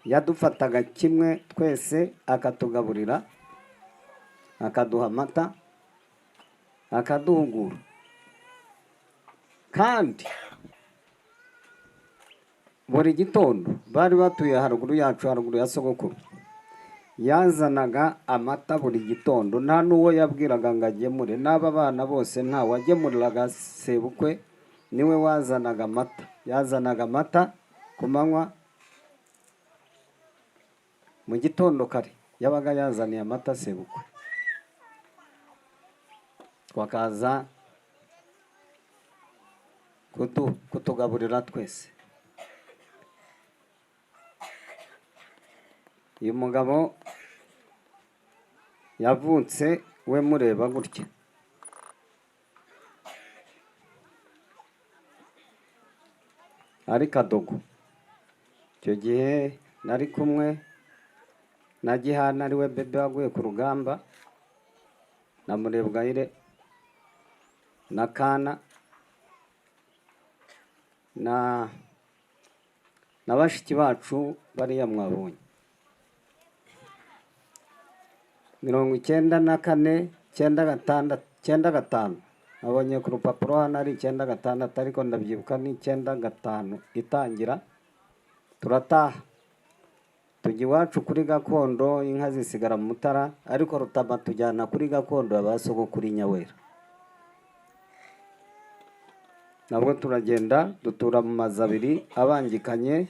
Yadufataga kimwe twese, akatugaburira, akaduha amata, akaduhugura. Kandi buri gitondo bari batuye haruguru yacu, haruguru ya sogokuru, yazanaga amata buri gitondo. Nta n'uwo yabwiraga ngo agemure, n'aba bana bose nta wagemuriraga sebukwe, niwe wazanaga amata. Yazanaga amata ku manywa, mu gitondo kare yabaga yazaniye amata sebukwe, twakaza kutugaburira twese. Uyu mugabo yavutse we mureba gutya. Ari Kadogo. Icyo gihe nari kumwe na Gihana ariwe bebe waguye ku rugamba, na Murebwayire na Kana na bashiki bacu bariya mwabonye. 94, 96 9/5 nabonye ku rupapuro hano ari 9/6 ariko ndabyibuka ni 9/5 itangira turataha tujya iwacu kuri gakondo inka zisigara mu Mutara ariko Rutama tujyana kuri gakondo ya ba sogokuru Nyawera nabwo turagenda dutura mu mazu abiri abangikanye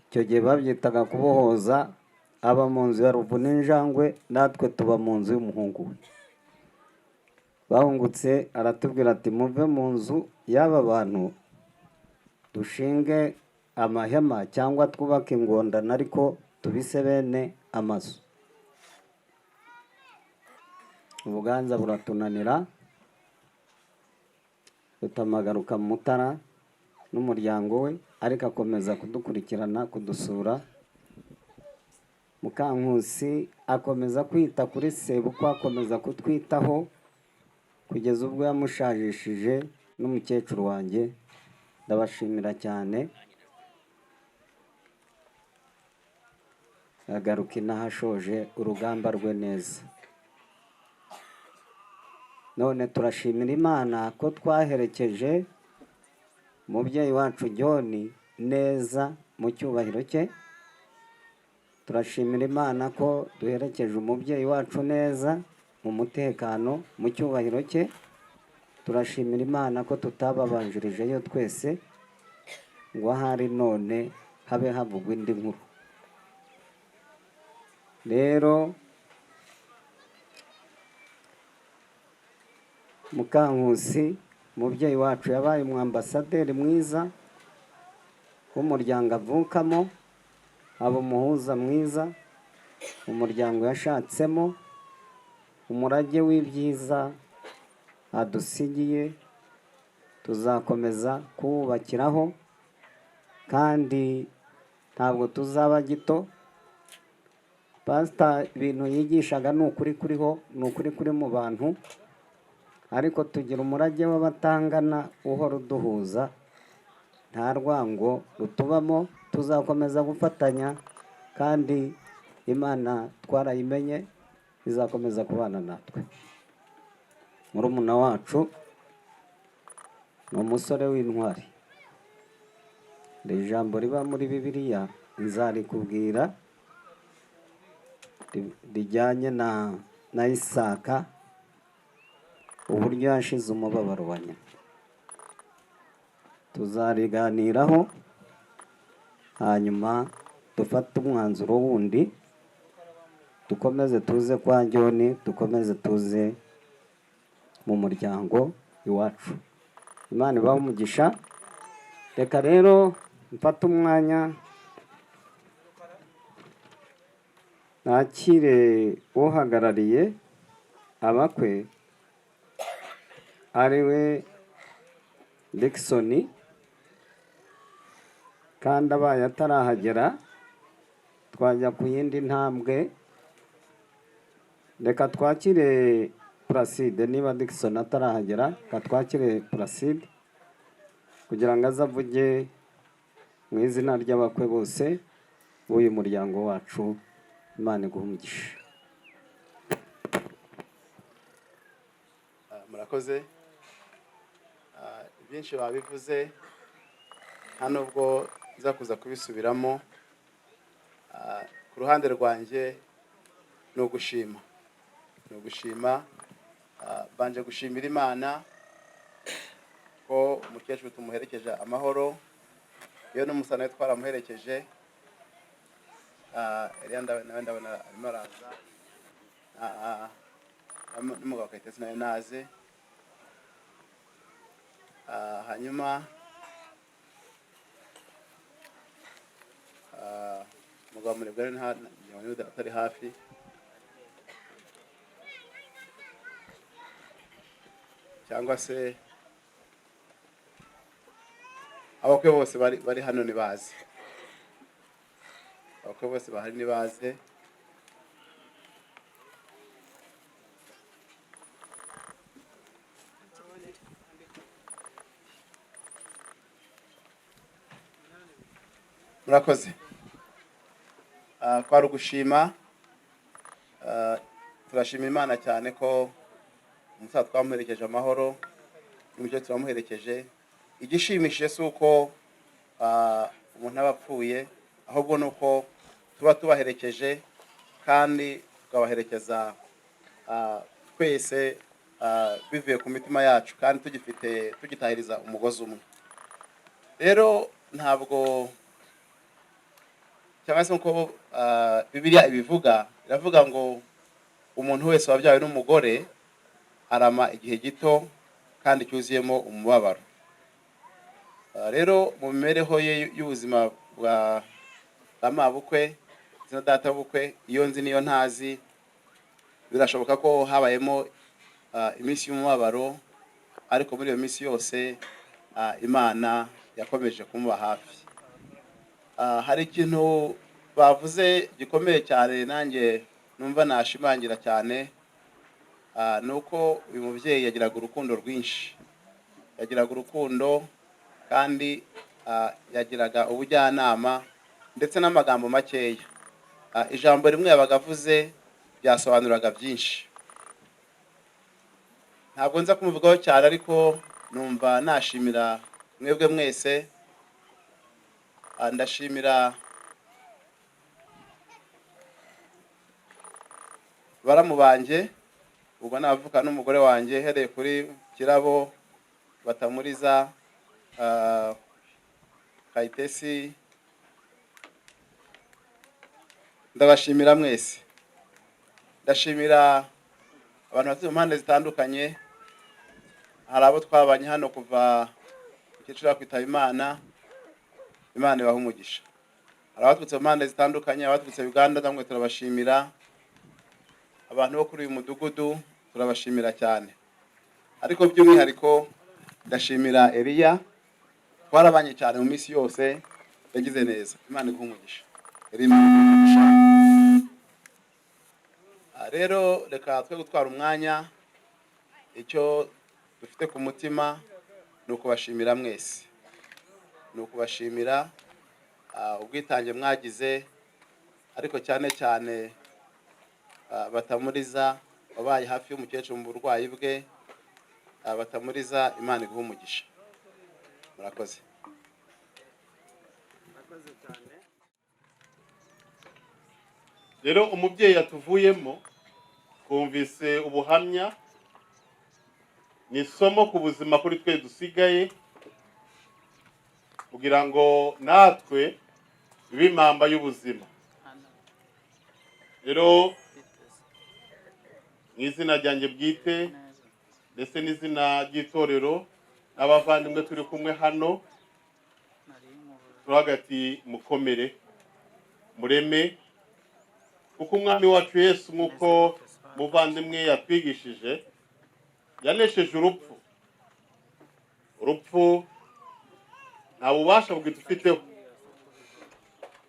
icyo gihe babyitaga kubohoza aba mu nzu ya Ruvunenjangwe natwe tuba mu nzu y'umuhungu we bahungutse aratubwira ati muve mu nzu y'aba bantu dushinge amahema cyangwa twubake ingondana ariko tubise bene amazu ubuganza buratunanira tutamagaruka mu Mutara n'umuryango we ariko akomeza kudukurikirana kudusura Mukankusi akomeza kwita kuri sebukwe akomeza kutwitaho kugeza ubwo yamushajishije n'umukecuru wanjye ndabashimira cyane agaruka inahashoje urugamba rwe neza none turashimira Imana ko twaherekeje umubyeyi wacu John neza mu cyubahiro cye turashimira Imana ko duherekeje umubyeyi wacu neza mu mutekano mu cyubahiro cye turashimira Imana ko tutababanjirijeyo twese ngo ahari none habe havugwa indi nkuru rero Mukankusi umubyeyi wacu yabaye umwambasaderi mwiza w'umuryango avukamo aba umuhuza mwiza umuryango yashatsemo umurage w'ibyiza adusigiye tuzakomeza kuwubakiraho kandi ntabwo tuzaba gito pasita ibintu yigishaga ni ukuri kuriho ni ukuri kuri mu bantu ariko tugira umurage w'abatangana uhora uduhuza nta rwango rutubamo tuzakomeza gufatanya kandi Imana twarayimenye izakomeza kubana natwe murumuna wacu ni umusore w'intwari ijambo riba muri Bibiliya nzarikubwira rijyanye na Isaka uburyo yashize umubabaro wa nyina tuzariganiraho hanyuma dufate umwanzuro wundi dukomeze tuze kwa John dukomeze tuze mu muryango iwacu Imana ibahe umugisha reka rero mfate umwanya nakire uhagarariye abakwe ariwe Dickson kandi abaye atarahagera twajya ku yindi ntambwe reka twakire Placide niba Dickson atarahagera katwakire Placide kugira ngo azavuge mu izina ry'abakwe bose b'uyu muryango wacu Imana iguhe umugisha murakoze byinshi babivuze nta nubwo nza kuza kubisubiramo ku ruhande rwanjye ni ugushima banje gushimira Imana ko umukecuru tumuherekeje amahoro iyo n'umusana we twaramuherekeje nawe ndabona arimo araza n'umugabo Kayitesi nawe naze hanyuma umugabo murebwa atari hafi cyangwa se abakwe bose bari hano nibaze abakwe bose bahari nibaze murakoze kwari ugushima turashima Imana cyane ko umusaza twamuherekeje amahoro n'umukecuru turamuherekeje. Igishimishije si uko umuntu aba apfuye, ahubwo ni uko tuba tubaherekeje kandi tukabaherekeza twese bivuye ku mitima yacu kandi tugitahiriza umugozi umwe. Rero ntabwo cyangwa se uko Bibiliya ibivuga, iravuga ngo umuntu wese wabyawe n'umugore arama igihe gito kandi cyuzuyemo umubabaro. Rero mu mibereho ye y'ubuzima bwa mabukwe na data bukwe, iyo nzi niyo ntazi, birashoboka ko habayemo iminsi y'umubabaro, ariko muri iyo minsi yose Imana yakomeje kumuba hafi. Hari ikintu bavuze gikomeye cyane nanjye numva nashimangira cyane, nuko uyu mubyeyi yagiraga urukundo rwinshi, yagiraga urukundo kandi yagiraga ubujyanama ndetse n'amagambo makeya. Ijambo rimwe yabaga avuze byasobanuraga byinshi. Ntabwo nza kumuvugaho cyane, ariko numva nashimira mwebwe mwese. Ndashimira baramu banjye, ubwo navuka n'umugore wanjye, hereye kuri Kirabo, Batamuriza, Kayitesi. Ndabashimira mwese. Ndashimira abantu batuye mu mpande zitandukanye. Hari abo twabanye hano kuva ikiciro kwitaba Imana, Imana ibaha umugisha. Hari abaturutse mu mpande zitandukanye, abaturutse Uganda, namwe turabashimira. Abantu bo kuri uyu mudugudu turabashimira cyane, ariko by'umwihariko ndashimira Eliya, twarabanye cyane mu minsi yose, yagize neza. Imana iguha umugisha. Rero reka twe gutwara umwanya, icyo dufite ku mutima ni ukubashimira mwese, ni ukubashimira ubwitange mwagize, ariko cyane cyane Batamuriza wabaye hafi y'umukecuru mu burwayi bwe. Batamuriza, Imana iguha umugisha. Murakoze. Rero umubyeyi yatuvuyemo, twumvise ubuhamya, ni isomo ku buzima kuri twe dusigaye, kugira ngo natwe bibe impamba y'ubuzima. Rero mu izina ryanjye bwite ndetse n'izina ry'itorero n'abavandimwe turi kumwe hano, turagati mukomere mureme, kuko umwami wacu Yesu nk'uko muvandimwe yatwigishije yanesheje urupfu. Urupfu nta bubasha bwidufiteho.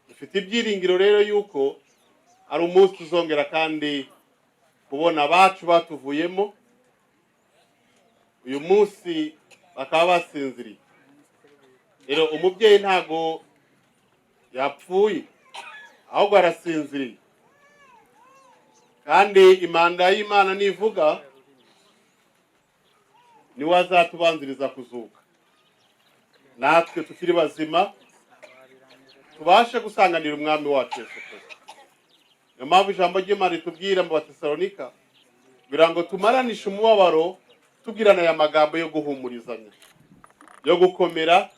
Dufite ibyiringiro rero yuko ari umunsi tuzongera kandi kubona abacu batuvuyemo. Uyu munsi bakaba basinziriye. Rero umubyeyi ntago yapfuye, ahubwo arasinziriye, kandi imanda y'Imana nivuga niwe azatubanziriza kuzuka. Natwe tukiri bazima tubashe gusanganira umwami wacu Yesu Kristo. Niyo mpamvu ijambo ry'Imana ritubwira mu Batesalonika kugira ngo tumaranishe umubabaro, tubwirana aya magambo yo guhumurizanya, yo gukomera,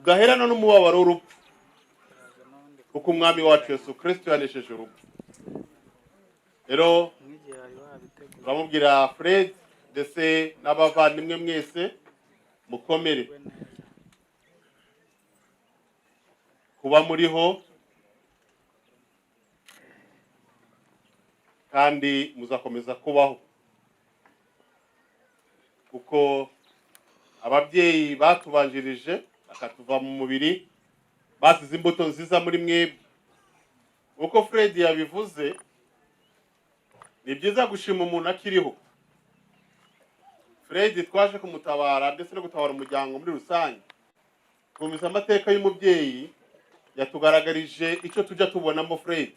tudaherana n'umubabaro w'urupfu, kuko umwami wacu Yesu Kristo yanesheje urupfu. Rero turamubwira Fred ndetse n'abavandimwe mwese mukomere, kuba muriho kandi muzakomeza kubaho, kuko ababyeyi batubanjirije bakatuva mu mubiri basize imbuto nziza muri mwebwe. Uko Fred yabivuze, ni byiza gushima umuntu akiriho. Fred twaje kumutabara ndetse no gutabara umuryango muri rusange. Twumvise amateka y'umubyeyi yatugaragarije icyo tujya tubonamo Fred.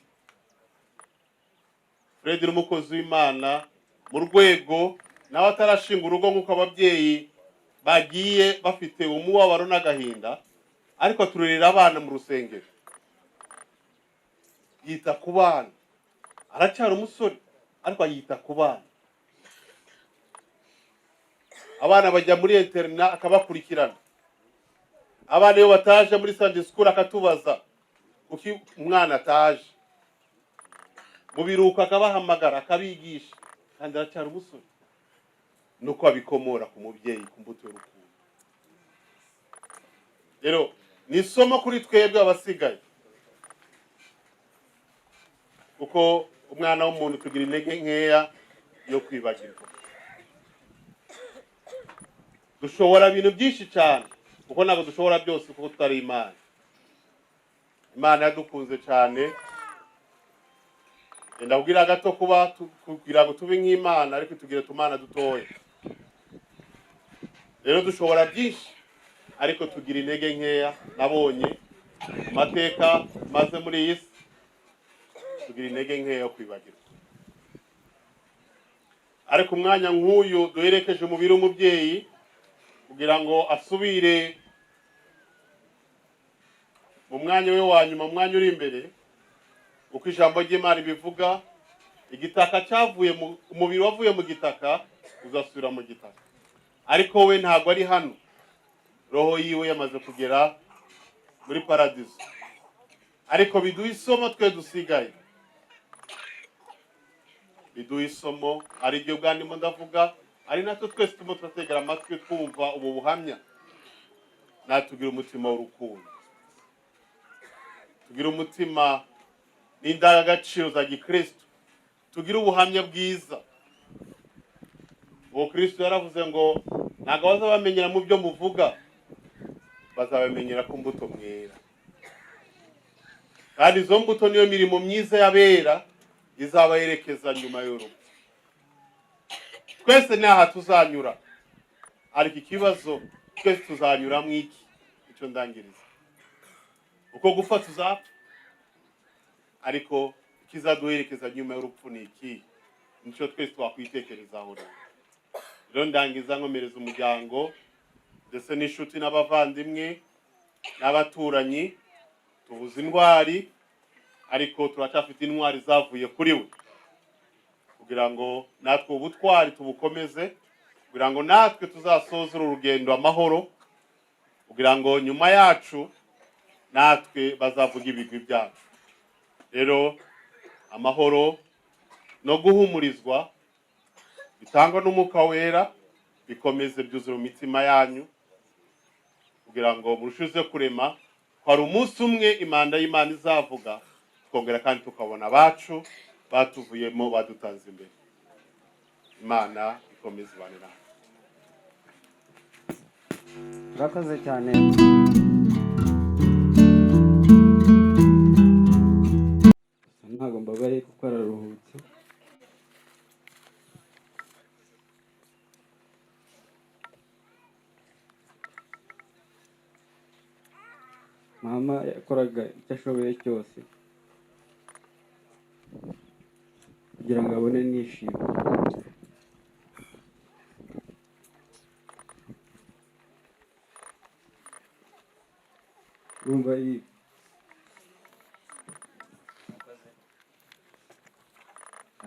Fred ni umukozi w'Imana mu rwego nawe atarashinga urugo nk'uko ababyeyi bagiye bafite umubabaro n'agahinda, ariko turerera abana mu rusengero, yita ku bana, aracyari umusore ariko yita ku bana. Abana bajya muri interna akabakurikirana, abana iyo bataje muri Sunday school akatubaza uki umwana ataje, mu biruhuko akabahamagara akabigisha, kandi aracyari umusore. Nuko abikomora ku mubyeyi, ku mbuto y'urukundo. Rero ni isomo kuri twebwe abasigaye, kuko umwana w'umuntu tugira intege nkeya yo kwibagirwa. Dushobora ibintu byinshi cyane, kuko ntabwo dushobora byose kuko tutari Imana. Imana yadukunze cyane, ndabwira gato kugira ngo tube nk'Imana, ariko tugire tumana dutoye. Rero dushobora byinshi, ariko tugira intege nkeya. Nabonye amateka maze muri iyi si, tugira intege nkeya yo kwibagirwa. Ariko umwanya nk'uyu duherekeje umubiri w'umubyeyi kugira ngo asubire mu mwanya we wa nyuma, mu mwanya uri imbere, uko ijambo ry'Imana bivuga, igitaka cyavuye umubiri wavuye mu gitaka uzasubira mu gitaka. Ariko we ntabwo ari hano, roho yiwe yamaze kugera muri paradizo. Ariko biduha isomo twe dusigaye, biduha isomo, ari ryo bwandimo ndavuga, ari natwe twese turimo turategera amatwi twumva ubu buhamya. Natugira umutima w'urukundo, tugira umutima n'indangagaciro za gikristo, tugira ubuhamya bwiza. Uwo Kristo yaravuze ngo ntabwo bazabamenyera mu byo muvuga, bazabamenyera ku mbuto mwera. Kandi izo mbuto niyo mirimo myiza y'abera izabaherekeza nyuma y'urupfu. Twese naha tuzanyura, ariko ikibazo twese tuzanyura mu iki? Icyo ndangiriza, uko gupfa tuzapfa, ariko ikizaduherekeza nyuma y'urupfu ni iki? Nicyo twese twakwitekerezaho. Rero ndangiza nkomereza umuryango ndetse n'inshuti n'abavandimwe n'abaturanyi, tubuze intwari, ariko turacyafite intwari zavuye kuri we, kugira ngo natwe ubutwari tubukomeze, kugira ngo natwe tuzasoze uru rugendo amahoro, kugira ngo nyuma yacu natwe bazavuga ibigwi byacu. Rero amahoro no guhumurizwa bitangwa n'umwuka wera bikomeze byuzura imitima yanyu, kugira ngo murushize kurema ko hari umunsi umwe imanda y'Imana izavuga, tukongera kandi tukabona abacu batuvuyemo badutanze imbere. Imana ikomeze ibane natwe. Urakoze cyane. Ntabwo mbabaye kuko araruhutse. Mama yakoraga icyo ashoboye cyose kugira ngo abone nishimye. Urumva iyi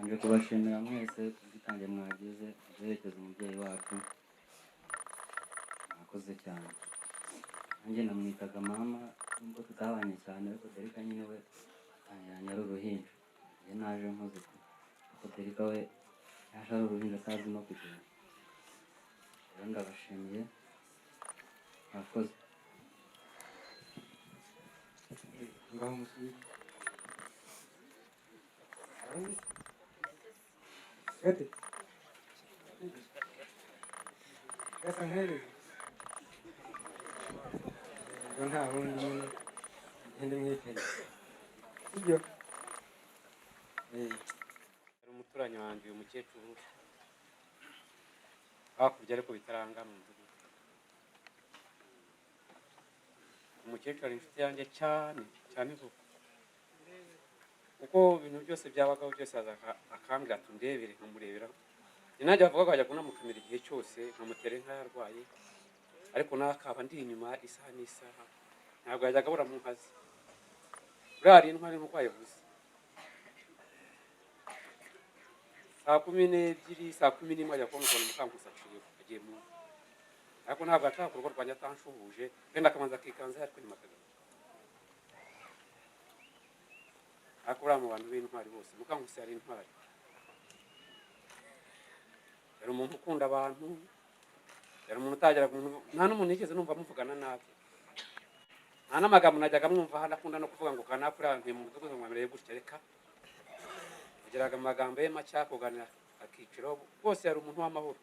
Nje kubashimira mwese kuzitange mwagize guherekeza umubyeyi wacu. Mwakoze cyane. Nanjye namwitaga mama, nubwo tutabanye cyane, ariko Derika nyine we yanyanya ari uruhinja. Njye naje nkoze kuko Derika we yaje ari uruhinja atazi no kugenda. Rero ndabashimiye, mwakoze. ngaho musubire. Gati. Gasa nk'ejo. Ngo nta wundi nyine ngende mwiteze. Sibyo? Hari umuturanyi wanjye uyu mukecuru hakurya ariko bitaranga mu nzu. Umukecuru ari inshuti yanjye cyane cyane kuko ibintu byose byabagaho byose akambwira ati ndebere, nkumurebera ni nanjye bavuga ko bajya kunamupimira igihe cyose nkamutera inka yarwaye ariko nawe akaba ndi inyuma isaha n'isaha ntabwo yajyaga abura mu nka ze buriya hari intwari nk'uko yabivuze saa 12 saa 11 ajya kubona ukuntu Mukankusi agiye mu nka ariko ntabwo ataka ku rugo rwanjye atanshuhuje wenda akabanza akikanza yari kuri makaga ariko uriya mu bantu b'intwari bose Mukankusi yari intwari yari umuntu ukunda abantu yari umuntu utagera nta n'umuntu yigeze numva amuvugana nabi nta n'amagambo najyaga mwumva hano akunda no kuvuga ngo kanakuriya ntuye mu mudugudu ngo amereye gutya reka agiraga amagambo ye make akuganira akiciro rwose yari umuntu w'amahoro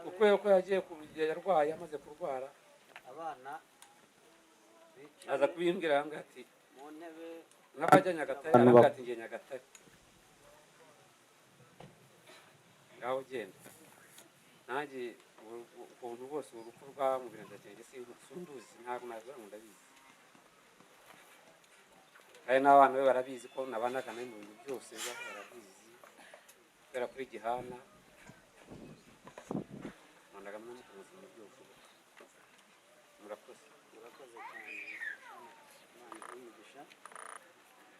uko yagiye yarwaye amaze kurwara abana aza kubimbwira ahangaha ati n'abajya Nyagatare ahangaha ati ngiye Nyagatare ngaho genda nanjye ukuntu bose urupfu rwamubira ndagenda sinduzi ntabwo nabivuga ngo ndabizi kandi n'abana be barabizi ko nabanaga nawe mu bintu byose barabizi kubera kuri Gihana nabonaga muri mu buzima byose murakoze